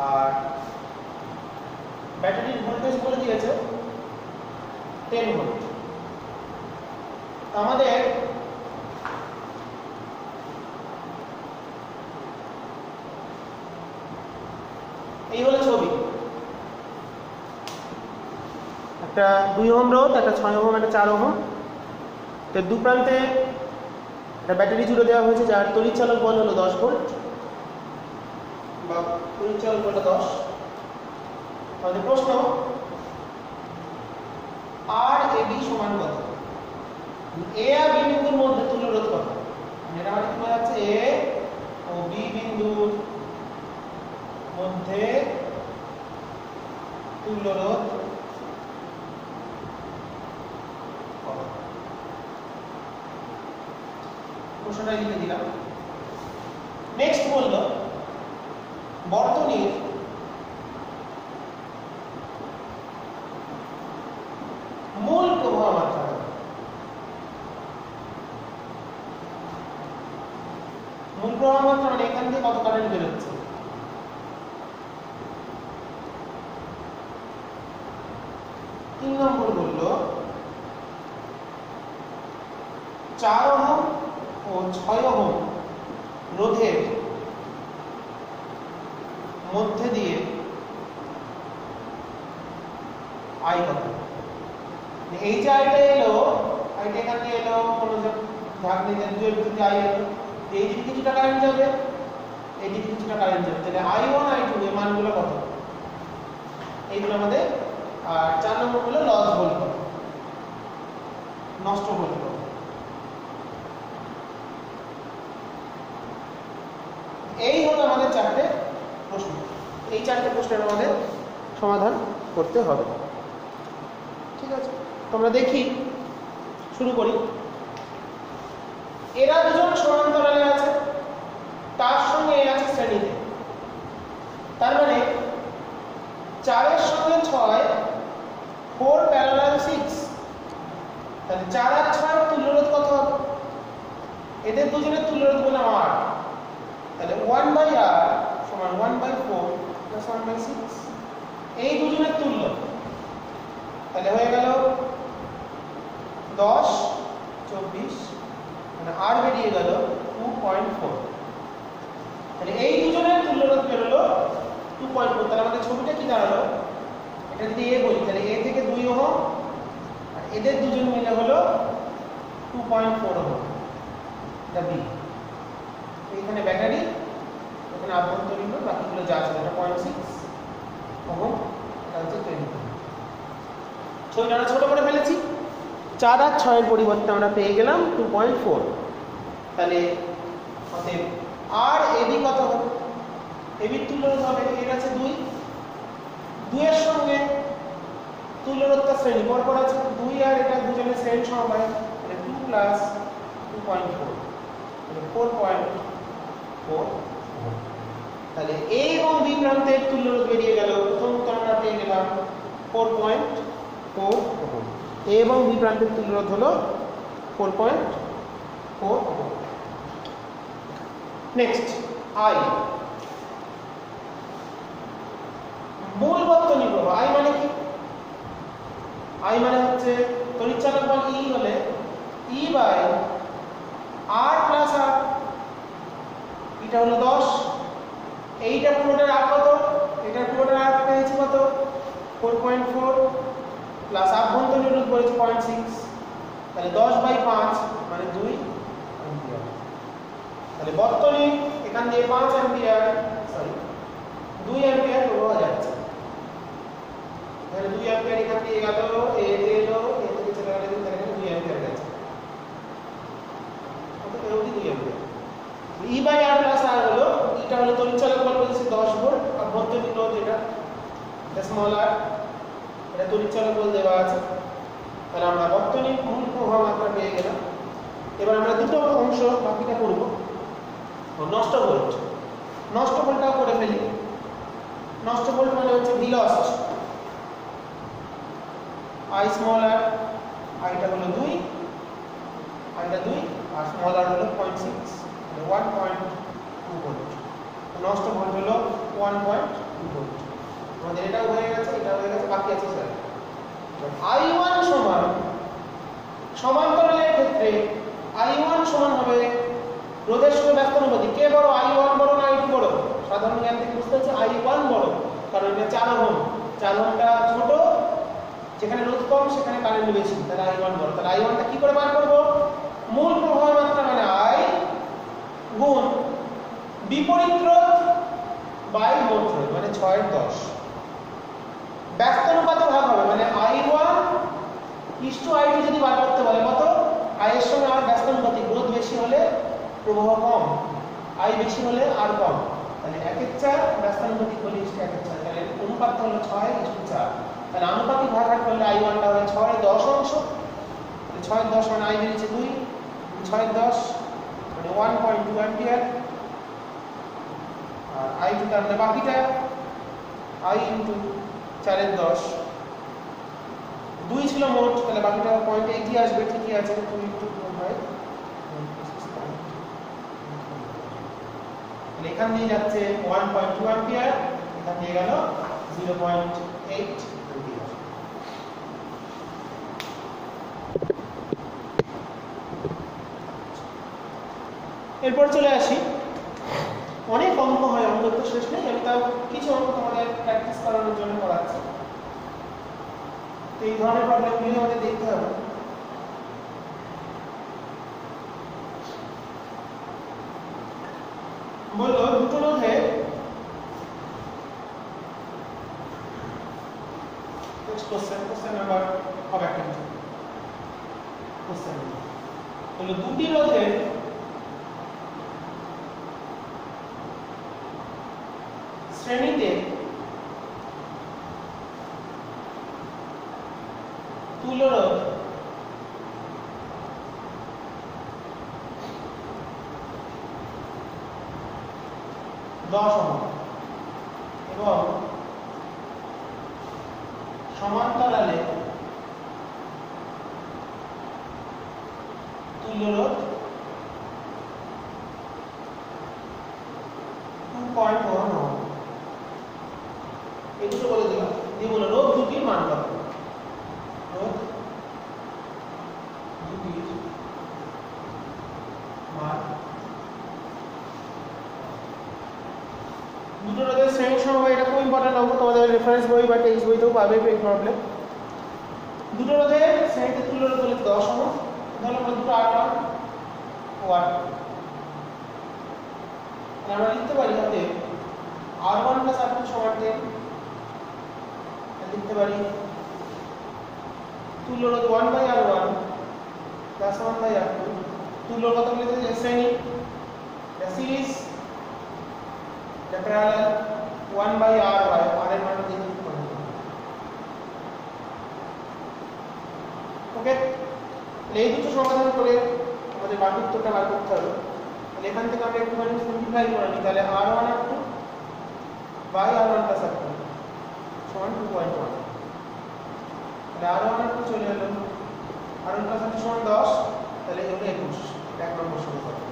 আর ব্যাটারির ভোল্টেজ বলে দিয়েছে 10 ভোল্ট। আমাদের এই হলো ছবি, একটা 2 ওহম রোধ, একটা 6 ওহম, একটা 4 ওহম। তো দু প্রান্তে একটা ব্যাটারি জুড়ে দেওয়া হয়েছে যার তড়িৎ চালক বল হলো 10 ভোল্ট বা তড়িৎ চালক বলটা 10। আমাদের প্রশ্ন আর এ বি সমান কত? এ আর বি বিন্দুর মধ্যে তুল্য রোধ কত? এটা মানে কি বোঝা যাচ্ছে, এ ও বি বিন্দুর মধ্যে তুল্য রোধ কত? প্রশ্নটা লিখে দিলাম। নেক্সট বললো বর্তনীর মূল প্রবাহ মাত্রা। মূল প্রবাহ মাত্রা মানে এখান থেকে কত কারেন্ট বেরোচ্ছে। তিন নম্বর বললো 4 ওহম ও 6 ওহম রোধের মধ্যে দিয়ে আই কত? এই যে আইটা এলো, আইটা এখান দিয়ে এলো, কোনো ভাগ নেই, দুয়ের ভিতর দিয়ে আই এলো, এই দিকে কিছুটা কারেন্ট যাবে, এই দিকে কিছুটা কারেন্ট যাবে, তাহলে I1 I2 এর মানগুলো কত? এইগুলো আমাদের। আর 4 নম্বর হলো লস ভোল্ট কত, নষ্ট ভোল্ট কত। এই হলো আমাদের চারটে প্রশ্ন। এই চারটে প্রশ্নের আমাদের সমাধান করতে হবে। ঠিক আছে, তোমরা দেখি শুরু করি। এরা দুজন সমান্তরালে আছে, তার সঙ্গে এ আছে শ্রেণীতে। তার মানে 4 এর সঙ্গে 6, 4 প্যারালাল 6, তাহলে 4 আর 6 তুল্য রোধ কত হবে? এদের দুজনের তুল্য রোধ বললাম R, তাহলে 1/R সমান 1/4 প্লাস 1/6। এই দুজনের তুল্য, তাহলে হয়ে গেল 10, 24, মানে R বেরিয়ে গেল 2.4। তাহলে এই দুজনের তুল্য রোধ বেরোলো 2.4। তাহলে আমাদের ছবিটা কি দাঁড়ালো? এটা যদি এ বলি তাহলে এ থেকে 2 ওহম, আর এদের দুজন মিলে হলো 2.4 ওহম। এটা বি, এইখানে ব্যাটারি, এখানে আভ্যন্তরীণ রোধ, বাকিগুলো যা আছে। এটা 0.6 ওহম, এটা হচ্ছে 20। ছবিটা ছোট করে ফেলেছি। 4 আর 6 এর পরিবর্তে আমরা পেয়ে গেলাম 2.4। তাহলে অতএব আর এবি কত হবে? এবির তুল্য রোধ হবে, এর আছে 2, 2 এর সঙ্গে তুল্য রোধটা শ্রেণী পরপর আছে, 2 আর এটা দুজনের শ্রেণী সমবায়, তাহলে 2 প্লাস 2.4, তাহলে 4.4। তাহলে এ এবং বি প্রান্তের তুল্য রোধ বেরিয়ে গেল, প্রথম উত্তর আমরা পেয়ে গেলাম 4.4 ওহম। এ এবং বি প্রান্তের তুল্য রোধ হলো 4.4 ওহম। নেক্সট আই, মূল বর্তনী প্রবাহ। আই মানে কি? আই মানে হচ্ছে তড়িৎচালক বল ই হলে ই বাই আর প্লাস আর, এটা হলো 10, এইটা পুরোটার আর কত, এটার পুরোটার আর পেয়েছি কত 4.4 প্লাস আভ্যন্তরীণ রোধ বলেছি 0.6, তাহলে 10/5 মানে 2 অ্যাম্পিয়ার। তাহলে বর্তনী এখান দিয়ে 5 অ্যাম্পিয়ার, সরি 2 অ্যাম্পিয়ার প্রবাহ যাচ্ছে। তাহলে 2 অ্যাম্পিয়ার এখান দিয়ে গেল, এ এলো, এ থেকে চলে গেল, তাহলে 2 অ্যাম্পিয়ার গেছে। কত এলো? 2 ampere. E by R plus R হলো, এটা হলো তড়িৎচালক বল বলেছি 10 ভোল্ট, আভ্যন্তরীণ রোধ এটা স্মল আর, এটা তড়িৎচালক বল দেওয়া আছে। তাহলে আমরা বর্তনীর মূল প্রবাহ মাত্রা পেয়ে গেলাম। এবার আমরা দুটো অংশ বাকিটা করব। নষ্ট ভোল্ট, নষ্ট ভোল্টটাও করে ফেলি। নষ্ট ভোল্ট মানে হচ্ছে ভি লস্ট, আই স্মল আর, আইটা হলো 2, আইটা 2 আর স্মল আর হলো 0.6, 1.2 ভোল্ট। নষ্ট ভোল্ট হলো 1.2 ভোল্ট। আমাদের এটাও হয়ে গেছে, এটাও হয়ে গেছে, বাকি আছে স্যার I1 সমান, সমান্তরালের ক্ষেত্রে I1 সমান হবে রোধের সঙ্গে ব্যস্তানুপাতি। কে বড়, I1 বড় না I2 বড়? সাধারণ জ্ঞান থেকে বুঝতে হচ্ছে I1 বড়, কারণ এটা 4 ওহম, 4 ওহমটা ছোট, যেখানে রোধ কম সেখানে কারেন্ট বেশি, তাহলে I1 বড়। তাহলে I1টা কি করে বার করব? মূল প্রবাহ মাত্রা মানে I গুণ বিপরীত রোধ বাই মোট রোধ মানে 6/10। ব্যস্তানুপাতে ভাগ হবে মানে I1 I2 যদি বার করতে বলে কত, I এর সঙ্গে আর ব্যস্তানুপাতিক, রোধ বেশি হলে প্রবাহ কম, I বেশি হলে আর কম। তাহলে 1/4 ব্যস্তানুপাতিক হলে 1/4, তাহলে অনুপাতটা হলো 6/4। তাহলে আনুপাতিক ভাগ করলে I1টা হবে 6/10 অংশ, তাহলে 6/10 মানে I বেরিয়েছে 2, 6/10 মানে 1.2 অ্যাম্পিয়ার। আর I2টা আমরা বাকিটা I ইনটু 4/10, 2 ছিল মোট, তাহলে বাকিটা 0.8 আসবে, ঠিকই আছে। 2 ইনটু 2 হয়, তাহলে এখান দিয়ে যাচ্ছে 1.2 অ্যাম্পিয়ার, এখান দিয়ে গেল 0.8 অ্যাম্পিয়ার। এরপর চলে আসি, অনেক অঙ্ক হয়, অঙ্ক তো শেষ নেই, আমি তাও কিছু অঙ্ক তোমাদের প্র্যাকটিস করানোর জন্য করাচ্ছি। তো এই ধরনের প্রবলেমগুলি আমাদের দেখতে হবে। বললো দুটো রোধে কোশ্চেন নাম্বার হবে একটা কোশ্চেন বললো দুটি রোধে শ্রেণীতে তুল্য রোধ এবং সমান্তরালে তুল্য রোধ 2.1 ওহম। এই দুটো বলে দিলাম, দিয়ে বলো রোধ দুটির মান কত। রোধ দুটির মান, দুটো রোধের শ্রেণী সমবায়, এটা খুব ইম্পর্টেন্ট অঙ্ক, তোমাদের রেফারেন্স বই বা টেক্সট বইতেও পাবে এই প্রবলেম। দুটো রোধের শ্রেণীতে তুল্য রোধ বলে 10 ওহম, তাহলে আমরা দুটো R1 ও R2, আমরা লিখতে পারি হাতে R1 + R2 সমান 10, লিখতে পারি তুল্য রোধ 1/R1 + 1/R2, তুল্য কত বলেছে শ্রেণী, সিরিজ, প্যারালাল 1/R হয়, R এর মানটা দিয়ে দিতে হবে। ওকে, এই দুটো সমাধান করে আমাদের বাকি উত্তরটা বার করতে হবে। তাহলে এখান থেকে আমরা একটুখানি সিম্পলিফাই করে নিই, তাহলে R1 R2 by R1 plus R2 সমান 2.1। তাহলে R1 R2 চলে এলো, R1 প্লাস R2 সমান 10, তাহলে এটা 21, এটা 1 নম্বর সমীকরণ।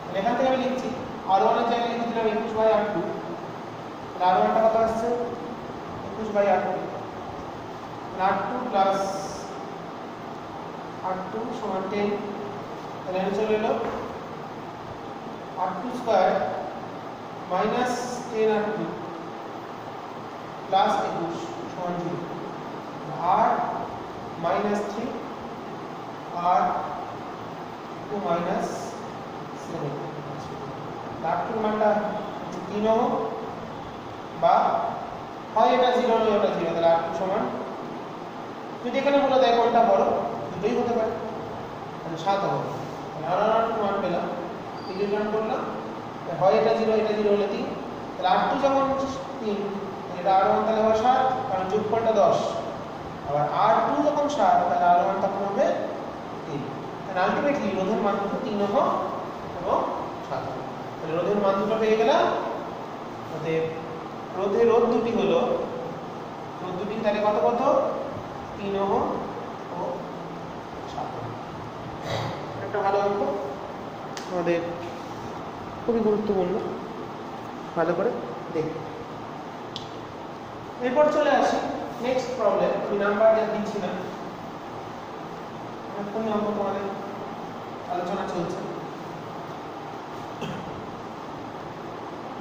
তাহলে এখান থেকে আমি লিখছি R1 এর জায়গায় লিখে দিলাম 21 বাই R2, তাহলে R1 টা কত আসছে 21 by R2, R2 plus R2 সমান 10, তাহলে এখানে চলে এলো R2 square minus 10 R2 plus 21 সমান 0, R minus 3 R2 minus 7, R2 মানটা 3 ওহম বা হয় এটা 0 নয় এটা 0, তাহলে R2 সমান, যদি এখানে বলে দেয় কোনটা বড় দুটোই হতে পারে, তাহলে 7 ওহম। তাহলে R1 মান পেলাম, ইকুয়েশন করলাম, হয় এটা 0 এটা 0 হলে 3, তাহলে R2 যখন 3 এটা R1 তাহলে হবে 7, কারণ যোগফলটা 10, আবার R2 যখন 7 তাহলে R1 তখন হবে 3। তাহলে আলটিমেটলি রোধের মান হলো 3 ওহম এবং 7 ওহম। তাহলে রোধের মান দুটো পেয়ে গেলাম। অতএব রোধ দুটি হলো, রোধ দুটি তাহলে কত কত 3 ওহম ও 7 ওহম। একটা ভালো অঙ্ক, আমাদের খুবই গুরুত্বপূর্ণ, ভালো করে দেখি। এরপর চলে আসি নেক্সট প্রবলেম। আমি নাম্বার দিচ্ছি না, এখনই অঙ্ক তোমাদের আলোচনা চলছে।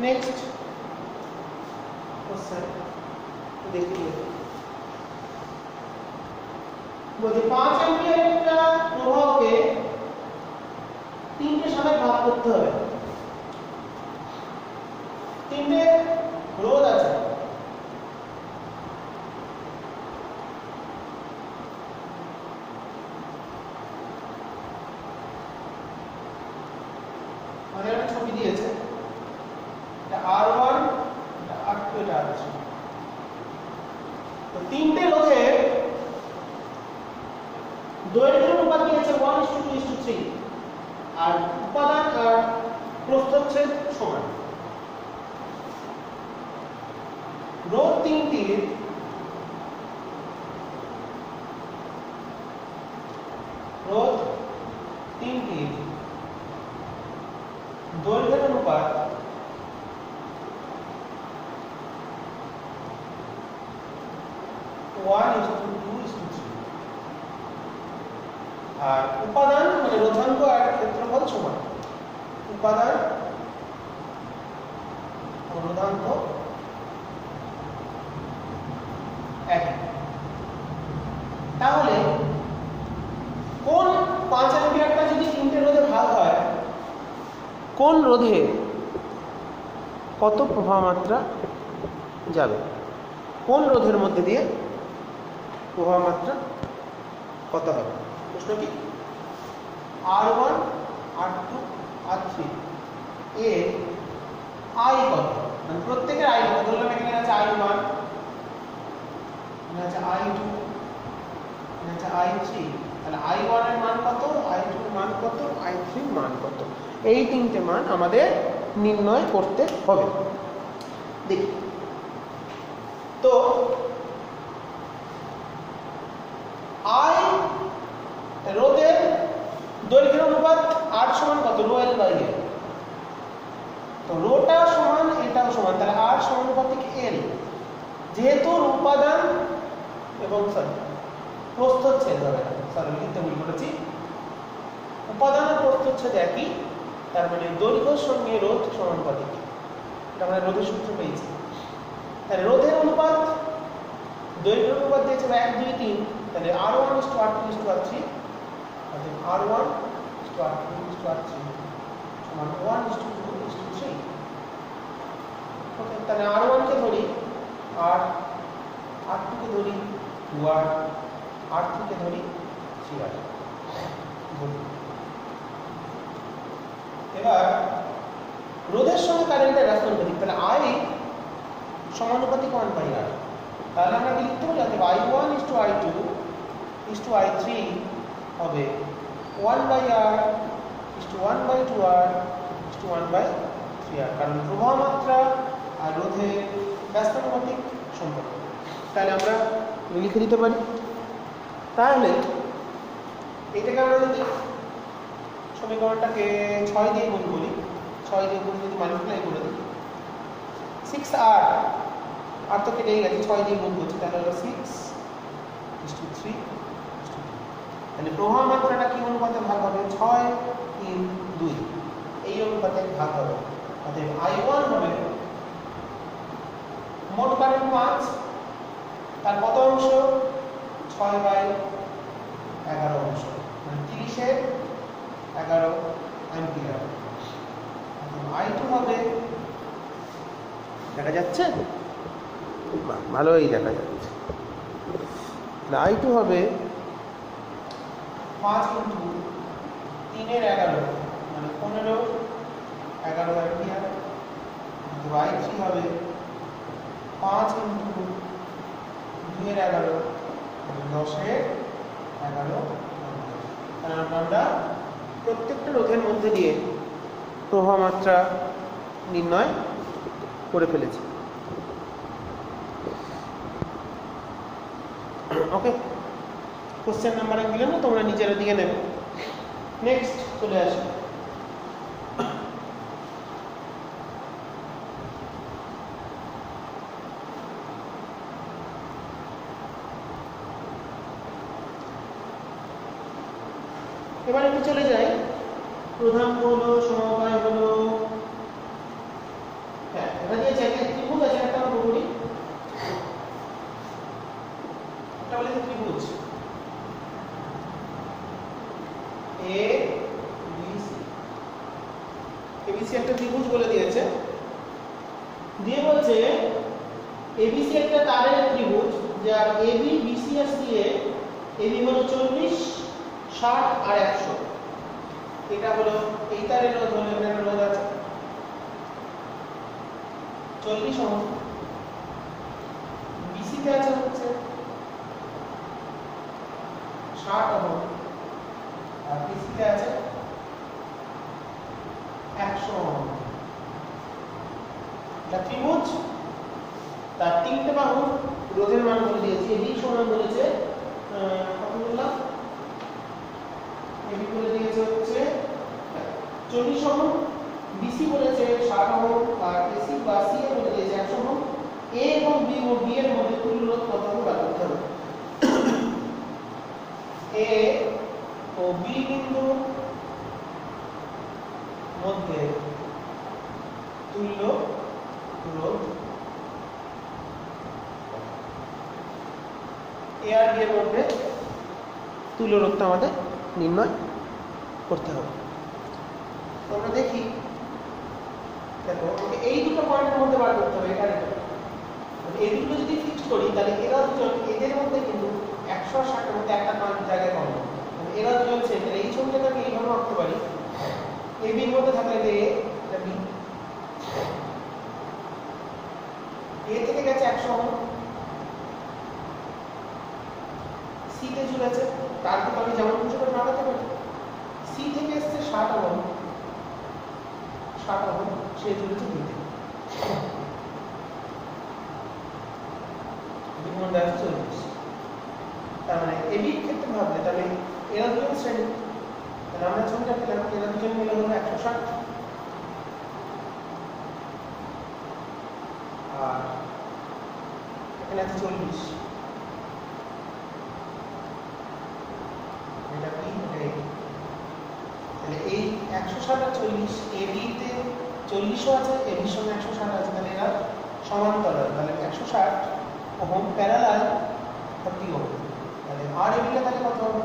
নেক্সট কোশ্চেন দেখি, বলছে 5 অ্যাম্পিয়ার একটা প্রবাহকে 3টে শাখায় ভাগ করতে হবে। 3টে রোধ আছে, আমাদের একটা ছবি দিয়েছে, এটা R1 এটা R2 এটা R3। তো 3টে রোধের দৈর্ঘ্যের অনুপাত দিয়েছে 1:2:3, আর উপাদান আর প্রস্থচ্ছেদ সমান। রোধ তিনটির দৈর্ঘ্যের অনুপাত 1:2:3, আর উপাদান মানে রোধাঙ্ক আর ক্ষেত্রফল সমান। উপাদান ও রোধাঙ্ক একই। তাহলে কোন 5 অ্যাম্পিয়ারটা যদি 3টে রোধে ভাগ হয়, কোন রোধে কত প্রবাহ মাত্রা যাবে, কোন রোধের মধ্যে দিয়ে প্রবাহ মাত্রা কত হবে? প্রশ্ন কি R1 R2 R3 এর I কত, মানে প্রত্যেকের I কত? ধরলাম এখানে আছে I1, এখানে আছে I2, এখানে আছে I3, তাহলে I1 এর মান কত, I2 এর মান কত, I3 এর মান কত, এই তিনটে মান আমাদের নির্ণয় করতে হবে। দেখি তো I রোধের দৈর্ঘ্যের অনুপাত R সমান কত, রো L বাই L। তো রোটা সমান এটাও সমান, তাহলে R সমানুপাতিক L। যেহেতু উপাদান এবং প্রস্থচ্ছেদ হবে না, সরি লিখতে ভুল করেছি, উপাদান আর প্রস্থচ্ছেদ একই, তার মানে দৈর্ঘ্যের সঙ্গে রোধ সমানুপাতিক। এটা আমরা রোধের সূত্র পেয়েছি। তাহলে রোধের অনুপাত দৈর্ঘ্যের অনুপাত দিয়েছে 1 2 3, তাহলে R1:R2:R3, অর্থাৎ R1:R2:R3 সমান 1:2:3। ওকে, তাহলে R1 কে ধরি R, R2 কে ধরি 2R, R3 কে ধরি 3R। এবার রোধের সঙ্গে কারেন্টের রাশিমাত্রিক, তাহলে I সমানুপাতিক 1/R। তাহলে আমরা কি লিখতে পারি, অতএব I1:I2:I3 হবে 1/R:1/2R:1/3R, কারণ প্রবাহ মাত্রা আর রোধের ব্যস্তানুপাতিক সম্পর্ক। তাহলে আমরা লিখে দিতে পারি। তাহলে এটাকে আমরা যদি সমীকরণটাকে 6 দিয়ে গুণ করি, 6 দিয়ে গুণ যদি মাল্টিপ্লাই করে দিই, 6R আর তো কেটেই গেছে, 6 দিয়ে গুণ করছি, তাহলে হলো 6:3। তাহলে প্রবাহ মাত্রাটা কি অনুপাতে ভাগ হবে? 6:3 এই অনুপাতে ভাগ হবে। অতএব I1 হবে মোট কারেন্ট 5, তার কত অংশ? 6/11 অংশ, মানে 30-এর 11 অ্যাম্পিয়ার। I2 হবে, দেখা যাচ্ছে? ভালোই দেখা যাচ্ছে। I2 হবে 5 × 3-এর 11 মানে 15/11 অ্যাম্পিয়ার। I3 হবে 5 × 2-এর 11 মানে 10-এর 11 অ্যাম্পিয়ার। আমরা প্রত্যেকটা রোধের মধ্যে দিয়ে প্রবাহ মাত্রা নির্ণয় করে ফেলেছি। ওকে, কোশ্চেন নাম্বার দিলে না, তোমরা নিজেরা দিয়ে নেবে। নেক্সট চলে আসো। এবার একটু চলে যাই, প্রধান হলো, সমবায় হলো, হ্যাঁ এটা দিয়েছে একটা ত্রিভুজ আছে, একটা আমরা করি, এটা বলে ত্রিভুজ ABC একটা ত্রিভুজ বলে দিয়েছে, দিয়ে বলছে ABC একটা তারের ত্রিভুজ, যার AB BC আর CA, AB হলো 40, 60 আর 100। এটা হলো এই তারের রোধ, হলো এখানে রোধ আছে 40 ওহম, BC তে আছে হচ্ছে 60 ওহম, আর BC তে আছে 100 ওহম। এটা ত্রিভুজ, তার তিনটে বাহু রোধের মান বলে দিয়েছি। AB সমান বলেছে কত বললাম? AB বলে দিয়েছে হচ্ছে 40 ওহম, BC বলেছে 60 ওহম, আর AC বা CA বলে দিয়েছে 100 ওহম। A এবং B ও B এর মধ্যে তুল্য রোধ কত হবে বার করতে হবে। A ও B বিন্দু মধ্যে তুল্য রোধ, A আর B এর মধ্যে তুল্য রোধটা আমাদের নির্ণয় করতে হবে। তো আমরা দেখি, দেখো এই দুটো পয়েন্টের মধ্যে বার করতে হবে। এটা এই দুটো যদি ফিক্স করি, তাহলে এরা দুজন, এদের মধ্যে কিন্তু 100 আর 60 এর মধ্যে একটা জায়গায় কম, এরা দুজন সেম। এই ছবিটাকে আমি এইভাবে আঁকতে পারি, AB এর মধ্যে থাকলে A, এটা B, A থেকে গেছে 100 ওহম, C তে জুড়েছে, তার থেকে আমি যেমন খুশি করে লাগাতে পারি। C থেকে এসছে 60 ওহম, 60 ওহম, সে জুড়েছে B তে, বিপরীত আছে 40। তার মানে AB এর ক্ষেত্রে ভাবলে তাহলে এরা দুজন শ্রেণী, তাহলে আমরা ছবিটা পেলাম, এরা দুজন মিলে হলো 160, আর এখানে আছে 40, এটা কি, এটা AB। তাহলে এই 160 আর 40, AB তে 40 ও আছে, AB এর সঙ্গে 160 আছে, তাহলে এরা সমান্তরাল। তাহলে 160 ওহম প্যারালাল 30 ওহম। তাহলে RAB টা তাহলে কত হবে?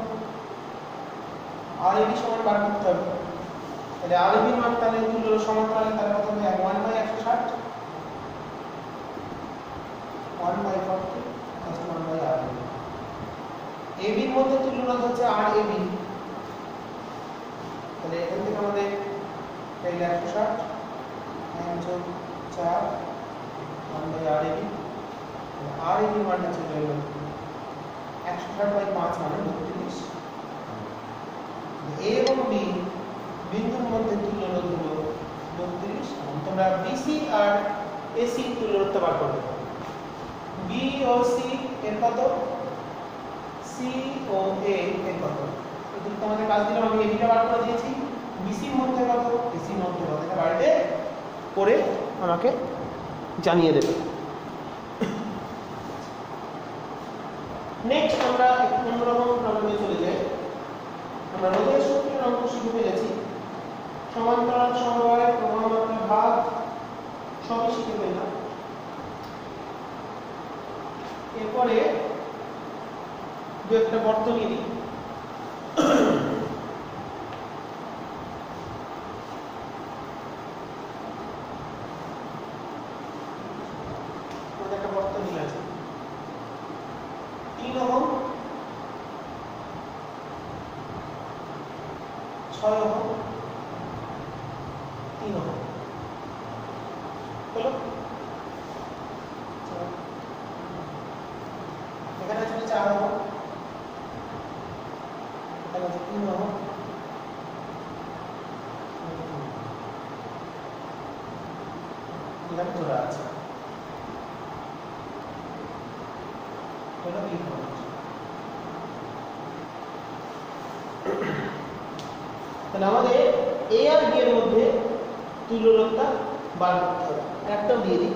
RAB সমান বার করতে হবে। তাহলে RAB এর মান তাহলে তুল্য সমান্তরালে তাহলে কত হবে? 1/160, 1/40 + 1/RAB। AB এর মধ্যে তুল্য রোধ হচ্ছে RAB, তাহলে এখান থেকে আমাদের এই 160 + 4 1/RAB, RAB এর মানটা চলে এলো 160/5 মানে 32। A এবং B বিন্দুর মধ্যে তুল্য রোধ হলো 32। তোমরা BC আর AC তুল্য রোধটা বার করবে। বি ও সি এর কত, সি ও এ এর কত। তো তোমাদের কাজ দিলাম, আমি এদিকে বার করে দিয়েছি। বিসি এর মধ্যে কত, বিসি এর মধ্যে কত, এটা বাড়িতে করে আমাকে জানিয়ে দেবে। নেক্সট আমরা একটু অন্যরকম প্রবলেমে চলে যাই। আমরা রোধের সূত্রের অঙ্ক শিখে ফেলেছি, সমান্তরাল সমবায় প্রবাহমাত্রা ভাগ সবই শিখে ফেললাম। এরপরে দু একটা বর্তনী দিই। একটা বর্তনী আছে 3 ওহম, 6 ওহম, 3 ওহম। হলো এখানে আছে 4 ওহম, এখানে আছে 3 ওহম, এখানে জোড়া আছে। তাহলে আমাদের এ আর বি এর মধ্যে তুল্যরোধটা বার করতে হবে। একটাও দিয়ে দিই,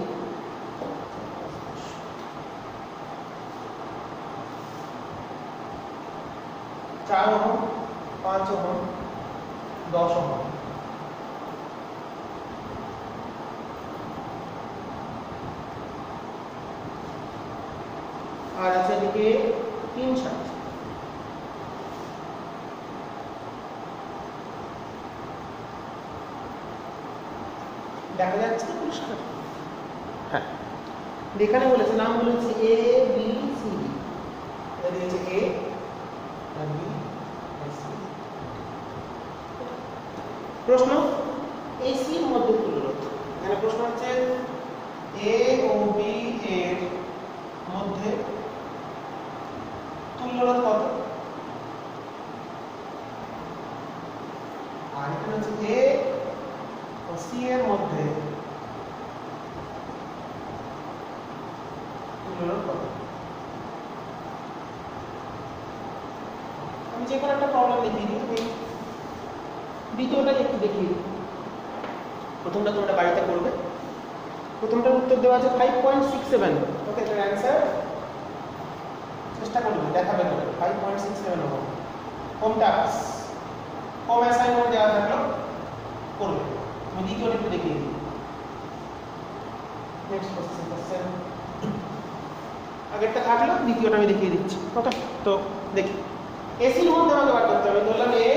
4 ওহম, 5 ওহম, 10 ওহম। আর আছে এদিকে 3 7। দেখা যাচ্ছে পরিষ্কার? হ্যাঁ, এখানে বলেছে, নাম বলেছে এ বি সি ডি, এটা দিয়েছে এ আর বি আর সি। প্রশ্ন এসি এর মধ্যে তুল্যরোধ। এখানে প্রশ্ন হচ্ছে এ ও বি এর মধ্যে তুল্যরোধ কত, আর এখানে হচ্ছে এ ও সি এর মধ্যে তুল্যরোধ কত। আমি যে কোনো একটা প্রবলেম দেখিয়ে দিই, দ্বিতীয়টা একটু দেখিয়ে দিই। প্রথমটা তোমরা বাড়িতে করবে। প্রথমটার উত্তর দেওয়া আছে 5.67। ওকে, এটার অ্যান্সার চেষ্টা করবে, দেখাবে না। 5.67 হবে। কম টাস্ক, কম অ্যাসাইনমেন্ট দেওয়া থাকলো করবে। আমি দ্বিতীয়টা একটু দেখিয়ে দিই। নেক্সট কোশ্চেন, আগেরটা থাকলো, দ্বিতীয়টা আমি দেখিয়ে দিচ্ছি। ওকে, তো দেখি এসির মধ্যে আমাকে বার করতে হবে। বললাম এ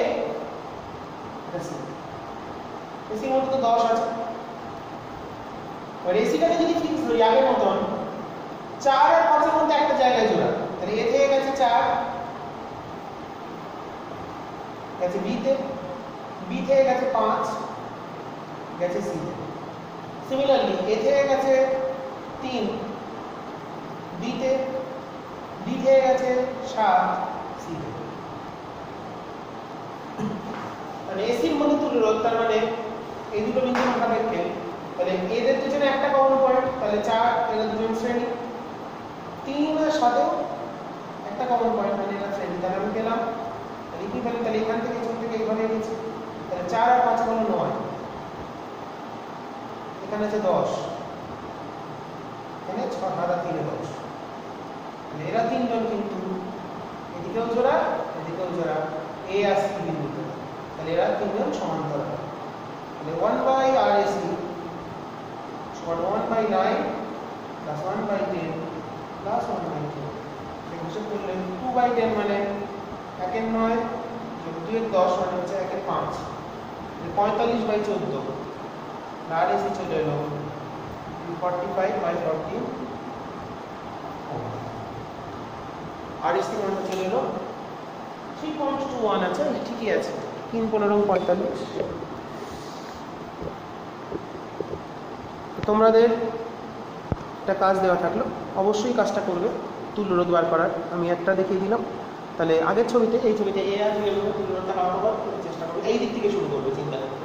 এসি, এসির মধ্যে তো 10 আছে। আর এসিটাকে যদি ফিক্স করি আগের মতন 4 আর 5 এর মধ্যে একটা জায়গায় জোড়া, তাহলে এ থেকে গেছে 4, গেছে বি তে, বি থেকে গেছে 5, গেছে সি তে। সিমিলারলি এ থেকে গেছে 3 বি তে, বি থেকে গেছে 7 সি তে। মানে এসির মধ্যে তুল্যরোধ, তার মানে এই দুটো বিন্দু সাপেক্ষে, তাহলে এদের দুজনে একটা কমন পয়েন্ট, তাহলে 4 এরা দুজন শ্রেণী, 3 আর 7 একটা কমন পয়েন্ট, মানে এরা শ্রেণী। তাহলে আমি পেলাম ইকুইভ্যালেন্ট। তাহলে এখান থেকে চলতে গিয়ে এইভাবে গেছি, তাহলে 4 আর 5 হলো 9, এখানে আছে 10, এখানে 6 আর 3 এ 10। তাহলে এরা তিনজন কিন্তু এদিকেও জোড়া এদিকেও জোড়া, এ আর সি বিন্দুতে। তাহলে এরা তিনজন সমান্তরাল। তাহলে 1/RAC সমান 1/9 প্লাস 1/10 প্লাস 1/10। হিসাব করলে 2/10 মানে 1 এর 9 যোগ 2 এর 10 মানে হচ্ছে 1 এর 5, 45/14। RAC চলে এলো 45/14। RAC মানে চলে এলো 3.21 আছে, ঠিকই আছে। 3 15 45। তোমাদের একটা কাজ দেওয়া থাকলো, অবশ্যই কাজটা করবে তুল্যরোধ বার করার। আমি একটা দেখিয়ে দিলাম। তাহলে আগের ছবিতে, এই ছবিতে এ আর বি এর মধ্যে তুল্যরোধটা বার করার চেষ্টা করবে। এই দিক থেকে শুরু করবে, চিন্তা করবে।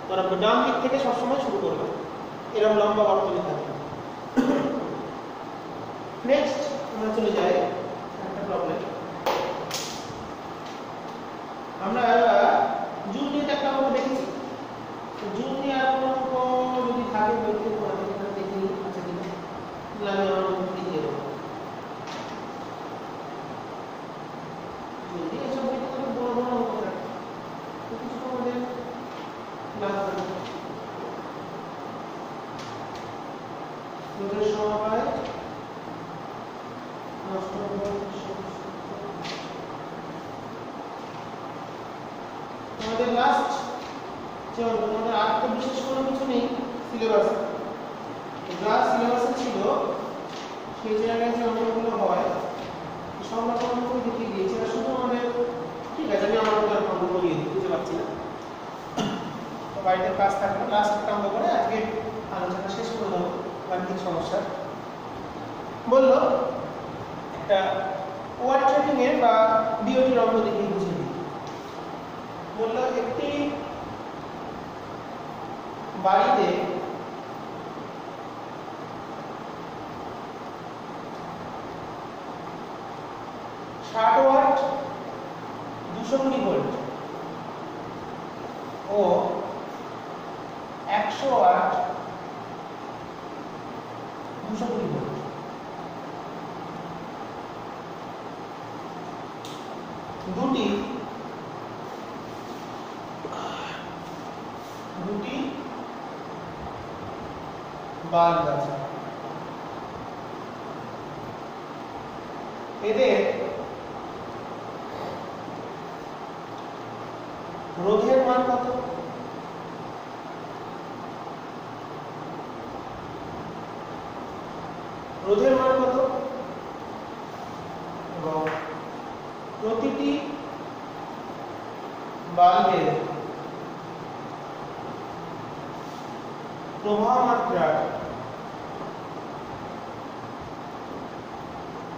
তোমরা ডান দিক থেকে সবসময় শুরু করবে, এরকম লম্বা বর্তনী থাকে। নেক্সট আমরা চলে যাই একটা প্রবলেম। আমরা জুল নিয়ে একটা অঙ্ক দেখেছি। তো জুল নিয়ে আর কোনো অঙ্ক যদি থাকে বইতে পড়া যেটা দেখে নিই আছে কিনা, আমি আমার অঙ্ক লিখে দেবো। যদি এসব বইতে কোনো বড় বড় অঙ্ক থাকে তো কিছু আমাদের লাগবে না। রোধের সমবায় নষ্ট আমাদের লাস্ট যে আমাদের আর তো বিশেষ কোনো কিছু নেই সিলেবাস, যা সিলেবাসে ছিল সেই জায়গায় যে অঙ্কগুলো হয় সব রকম অঙ্ক দেখিয়ে দিয়েছি। আর শুধু আমাদের ঠিক আছে, আমি আমার মতো অঙ্ক বলিয়ে দিই, বুঝতে পারছি না তো বাড়িতে কাজ থাকবে। লাস্ট একটা অঙ্ক করে আজকে আলোচনা শেষ করে দেবো গাণিতিক সমস্যা। বললো একটা ওয়ার্ড ট্রেডিং এর বা ডিওটির অঙ্ক দেখিয়ে বুঝিয়ে দিই। বললো একটি বাড়িতে ষাট ওয়াট 220 ভোল্ট ও 100 ওয়াট 220 ভোল্ট দুটি বাল্ব আছে। এদের রোধের মান কত? রোধের মান কত? এবং প্রতিটি বাল্বের প্রবাহ মাত্রার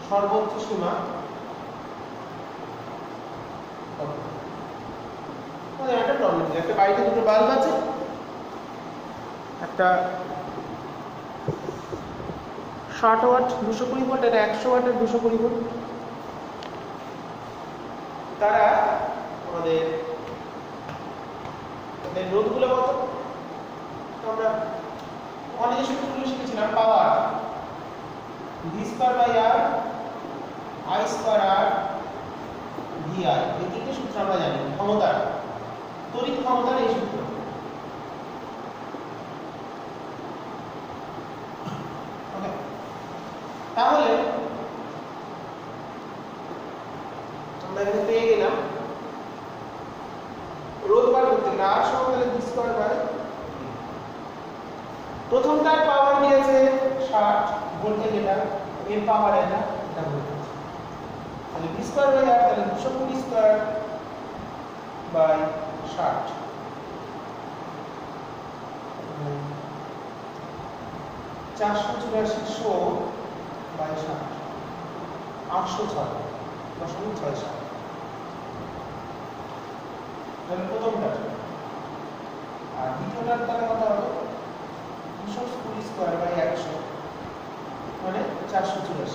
সর্বোচ্চ সীমা কত? একটা প্রবলেম, একটা বাড়িতে দুটো বাল্ব আছে, একটা 60 ওয়াট 220 ভোল্ট, এটা 100 ওয়াটের 220 ভোল্ট। তারা আমাদের রোধগুলো কত? আমরা অনেক সূত্রগুলো শিখেছিলাম। Power V square by R, I square R, V R, এই তিনটে সূত্র আমরা জানি। ক্ষমতার, তড়িৎ ক্ষমতার এই সূত্র। ওকে, তাহলে আমরা এখানে পেয়ে গেলাম রোধ বার করতে গেলে আর সমান তাহলে ভি স্কয়ার বাই, প্রথমটার পাওয়ার দিয়েছে 60 ভোল্টে, যেটা এর পাওয়ার এটা ভোল্টেজ, তাহলে ভি স্কয়ার বাই আর, তাহলে 220 স্কয়ার বাই 60, 484 বাই 60, 806.67। তাহলে প্রথমটা। আর দ্বিতীয়টার তাহলে কত হবে? 220 স্কয়ার বাই 100 মানে 484।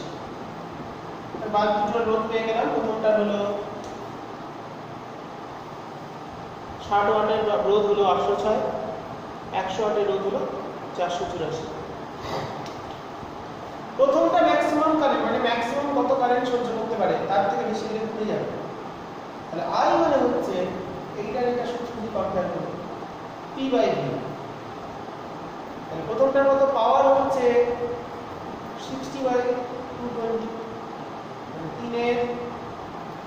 বাদ দুটোর রোধ পেয়ে গেলাম। প্রথমটা হলো 60 ওয়াটের রোধ হলো 806, 100 ওয়াটের রোধ হলো 484। প্রথমটা ম্যাক্সিমাম কারেন্ট, মানে ম্যাক্সিমাম কত কারেন্ট সহ্য করতে পারে, তার থেকে বেশি গেলে পুড়ে যাবে। তাহলে আই মানে হচ্ছে এইটার এটা সূত্র দিয়ে কম্পেয়ার করব, পি বাই ভি। তাহলে প্রথমটার মতো পাওয়ার হচ্ছে 60 বাই 220, মানে 3 এর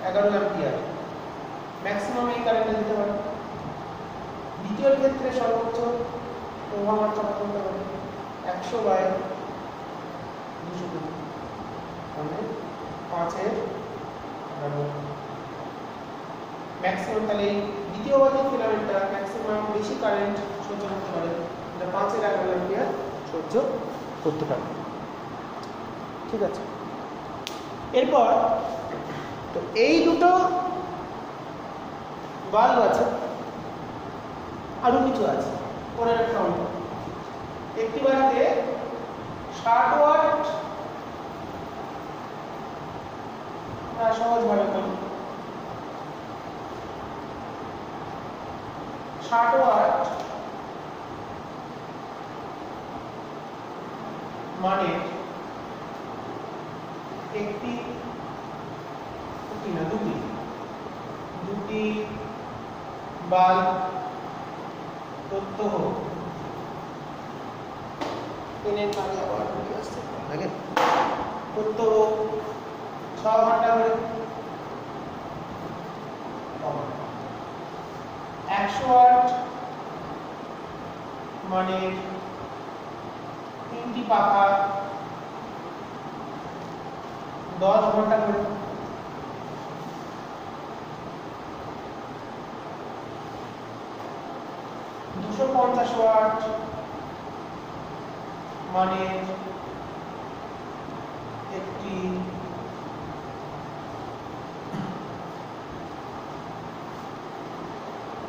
11 অ্যাম্পিয়ার, ম্যাক্সিমাম এই কারেন্টটা দিতে পারে। দ্বিতীয় ক্ষেত্রে সর্বোচ্চ প্রবাহ মাত্রা কত হতে পারে? 100 বাই 220, মানে 5 এর 11 ম্যাক্সিমাম। তাহলে এই দ্বিতীয় বাতিল ফিলামেন্টটা ম্যাক্সিমাম বেশি কারেন্ট সহ্য করতে পারে, এটা 5 এর 11 অ্যাম্পিয়ার সহ্য করতে পারে। ঠিক আছে, এরপর তো এই দুটো বাল্ব আছে, আরো কিছু আছে। পরের একটা অঙ্ক, একটি বাড়িতে 60 ওয়াট সহজভাবে করি। 60 ওয়াট মানে দুটি বাল্ব প্রত্যহ প্রত্যহ 6 ঘন্টা করে 100 ওয়াট মানে 3টি পাখা 10 ঘন্টা করে। 250 ওয়াট মানে একটি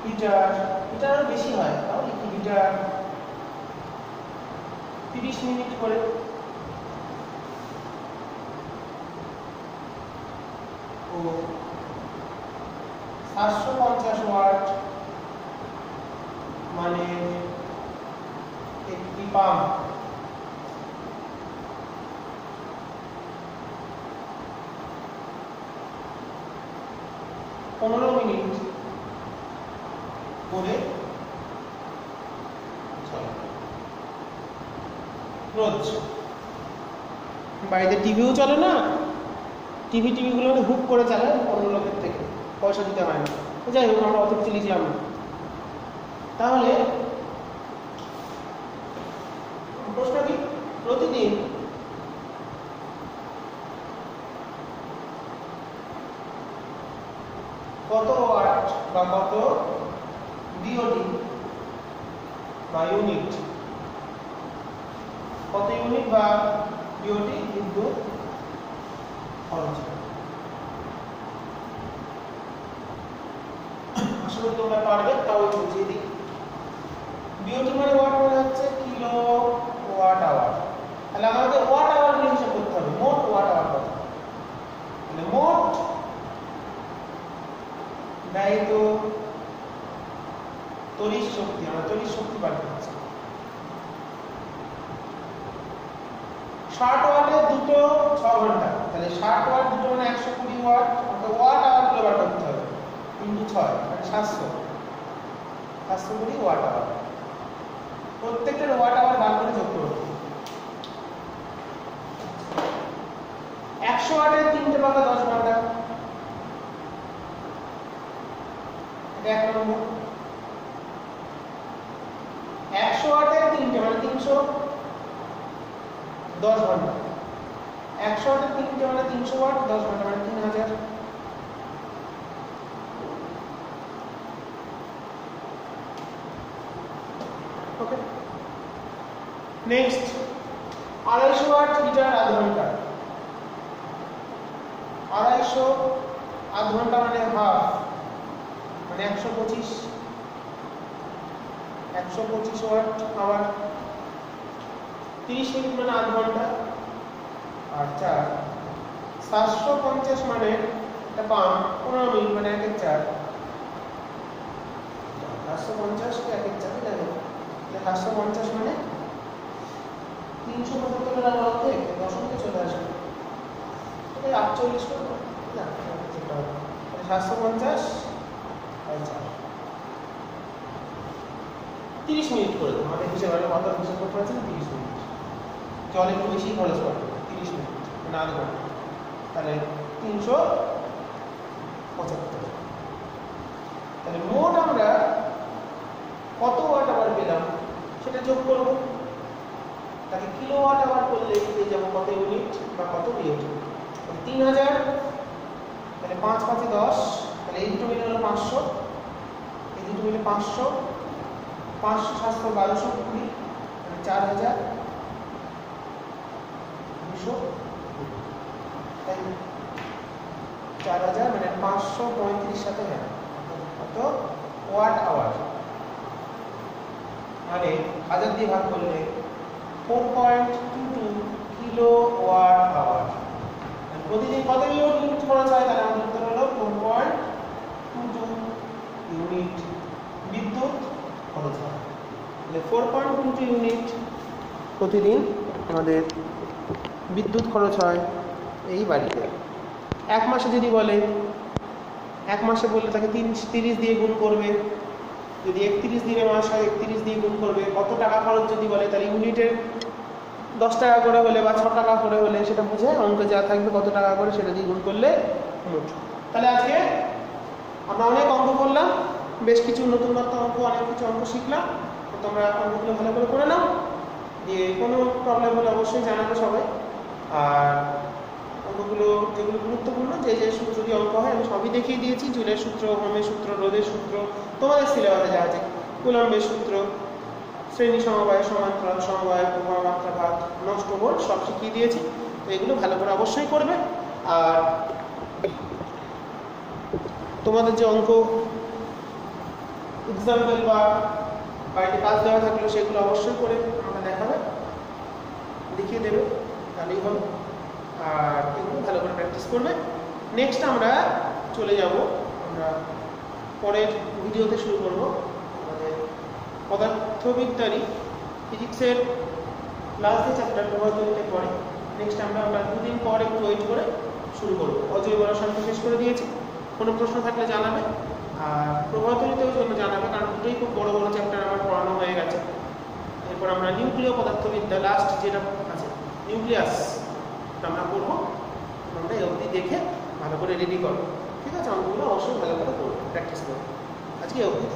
হিটার বেশি হয়, তাহলে একটি হিটার 30 মিনিট করে। ও 750 ওয়াট মানে একটি পাম্প 15 মিনিট করে চলে রোজ। বাড়িতে টিভিও চলে না, টিভিগুলো হুক করে চালায় অন্য লোকের থেকে, পয়সা দিতে হয় না। যাই হোক, আমরা অত কিছু লিখলাম না। তাহলে প্রশ্ন কি, প্রতিদিন কত ওয়াট বা কত বিওটি বা ইউনিট, কত ইউনিট বা বিওটি বিদ্যুৎ খরচ হয়? আশা করি তোমরা পারবে, তাও বুঝিয়ে দিই। বিওটি মানে ওয়াট মানে হচ্ছে কিলো ওয়াট আওয়ার। তাহলে আমাদের ওয়াট আওয়ার নিয়ে হিসাব করতে হবে, মোট ওয়াট আওয়ার কত। তাহলে মোট ব্যয়িত তড়িৎ শক্তি, আমরা তড়িৎ শক্তি বার করছি। 60 ওয়াটের দুটো 6 ঘন্টা, তাহলে 60 ওয়াট দুটো মানে 120 ওয়াট, আমাদের ওয়াট আওয়ার গুলো বার করতে হবে। 3 × 6 মানে 720 ওয়াট আওয়ার। প্রত্যেকটা ওয়াট আওয়ার বার করে যোগ করব। 100 ওয়াটের 3টে পাখা 10 ঘন্টা, এটা এক নম্বর। 100 ওয়াটের 3টে মানে 310 ঘন্টা। 100 ওয়াটের 3টে মানে 300 ওয়াট, 10 ঘন্টা মানে 3000। ওকে, নেক্সট 250 ওয়াট হিটার আধ ঘন্টা। 250 আধ ঘন্টা মানে হাফ, মানে 125 ওয়াট আবার 30 মিনিট মানে আধ ঘন্টা। আর 4 750 মানে একটা পাম্প 15 মিনিট মানে 1 এর 4। 750 কে 1 এর 4 দেখো, 750 মানে 375 এর মধ্যে দশমিকে চলে আসবে, এটা 48 করব না, এটা 750 আর 4 30 মিনিট করে দেবো। আমাদের হিসাবে কত হিসাব করতে পারছি না, 30 মিনিট। জল একটু বেশি খরচ করবে, 30 মিনিট মানে আধ ঘন্টা, তাহলে 375। তাহলে মোট আমরা কত ওয়াট আওয়ার পেলাম সেটা যোগ করব। তাকে কিলো ওয়াট আওয়ার করলে পেয়ে যাবো কত ইউনিট বা কত বিওটি। 3000, তাহলে 5 × 5 = 10, তাহলে এই দুটো মিলে হলো 500, এই দুটো মিলে 500, 500 700 1220, মানে 4200, তাই 4000 মানে 535 সাথে হ্যাঁ কত ওয়াট আওয়ার, মানে 1000 দিয়ে ভাগ করলে 4.22 কিলো ওয়াট আওয়ার। প্রতিদিন কত ইউনিট খরচ হয়, তাহলে আমাদের উত্তর হলো 4.22 ইউনিট বিদ্যুৎ খরচ হয়। তাহলে 4.22 ইউনিট প্রতিদিন আমাদের বিদ্যুৎ খরচ হয় এই বাড়িতে। এক মাসে যদি বলে, এক মাসে বললে তাকে 30 দিয়ে গুণ করবে, যদি 31 দিনের মাস হয় 31 দিয়ে গুণ করবে। কত টাকা খরচ যদি বলে, তাহলে ইউনিটের 10 টাকা করে হলে বা 6 টাকা করে হলে সেটা বুঝে অঙ্কে যা থাকবে কত টাকা করে সেটা দিয়ে গুণ করলে মোট। তাহলে আজকে আমরা অনেক অঙ্ক করলাম, বেশ কিছু নতুন অঙ্ক, অনেক কিছু অঙ্ক শিখলাম। তো তোমরা অঙ্কগুলো ভালো করে করে নাও, দিয়ে কোনো প্রবলেম হলে অবশ্যই জানাবে সবাই। আর অঙ্কগুলো যেগুলো গুরুত্বপূর্ণ, যে যে সূত্র দিয়ে অঙ্ক হয় আমি সবই দেখিয়ে দিয়েছি। জুলের সূত্র, ওহমের সূত্র, রোধের সূত্র, তোমাদের সিলেবাসে যা আছে, কুলম্বের সূত্র, শ্রেণী সমবায়, সমান্তরাল সমবায়, প্রবাহ মাত্রা ভাগ, নষ্ট ভোল্ট সব শিখিয়ে দিয়েছি। তো এগুলো ভালো করে অবশ্যই করবে। আর তোমাদের যে অঙ্ক এক্সাম্পল বা বাড়িতে কাজ দেওয়া থাকলো সেগুলো অবশ্যই করে আমাকে দেখাবে, দেখিয়ে দেবে, তাহলেই হবে। আর এগুলো ভালো করে প্র্যাকটিস করবে। নেক্সট আমরা চলে যাব, আমরা পরের ভিডিওতে শুরু করব আমাদের পদার্থবিদ্যারই ফিজিক্সের লাস্ট যে চ্যাপ্টার প্রভাবতন্ত্রের পরে। নেক্সট আমরা 2 দিন পর একটু ওয়েট করে শুরু করবো। অজৈব রসায়ন শেষ করে দিয়েছি, কোনো প্রশ্ন থাকলে জানাবে। আর প্রভাবতন্ত্রেও জন্য জানাবে, কারণ দুটোই খুব বড় বড় চ্যাপ্টার আমার পড়ানো হয়ে গেছে। এরপর আমরা নিউক্লিয় পদার্থবিদ্যা লাস্ট যেটা আছে নিউক্লিয়াস আমরা করবো। আমরা এই অবধি দেখে ভালো করে রেডি করবো, ঠিক আছে? অঙ্কগুলো অবশ্যই ভালো করে করবো, প্র্যাকটিস করবো। আজকে এই অবধি।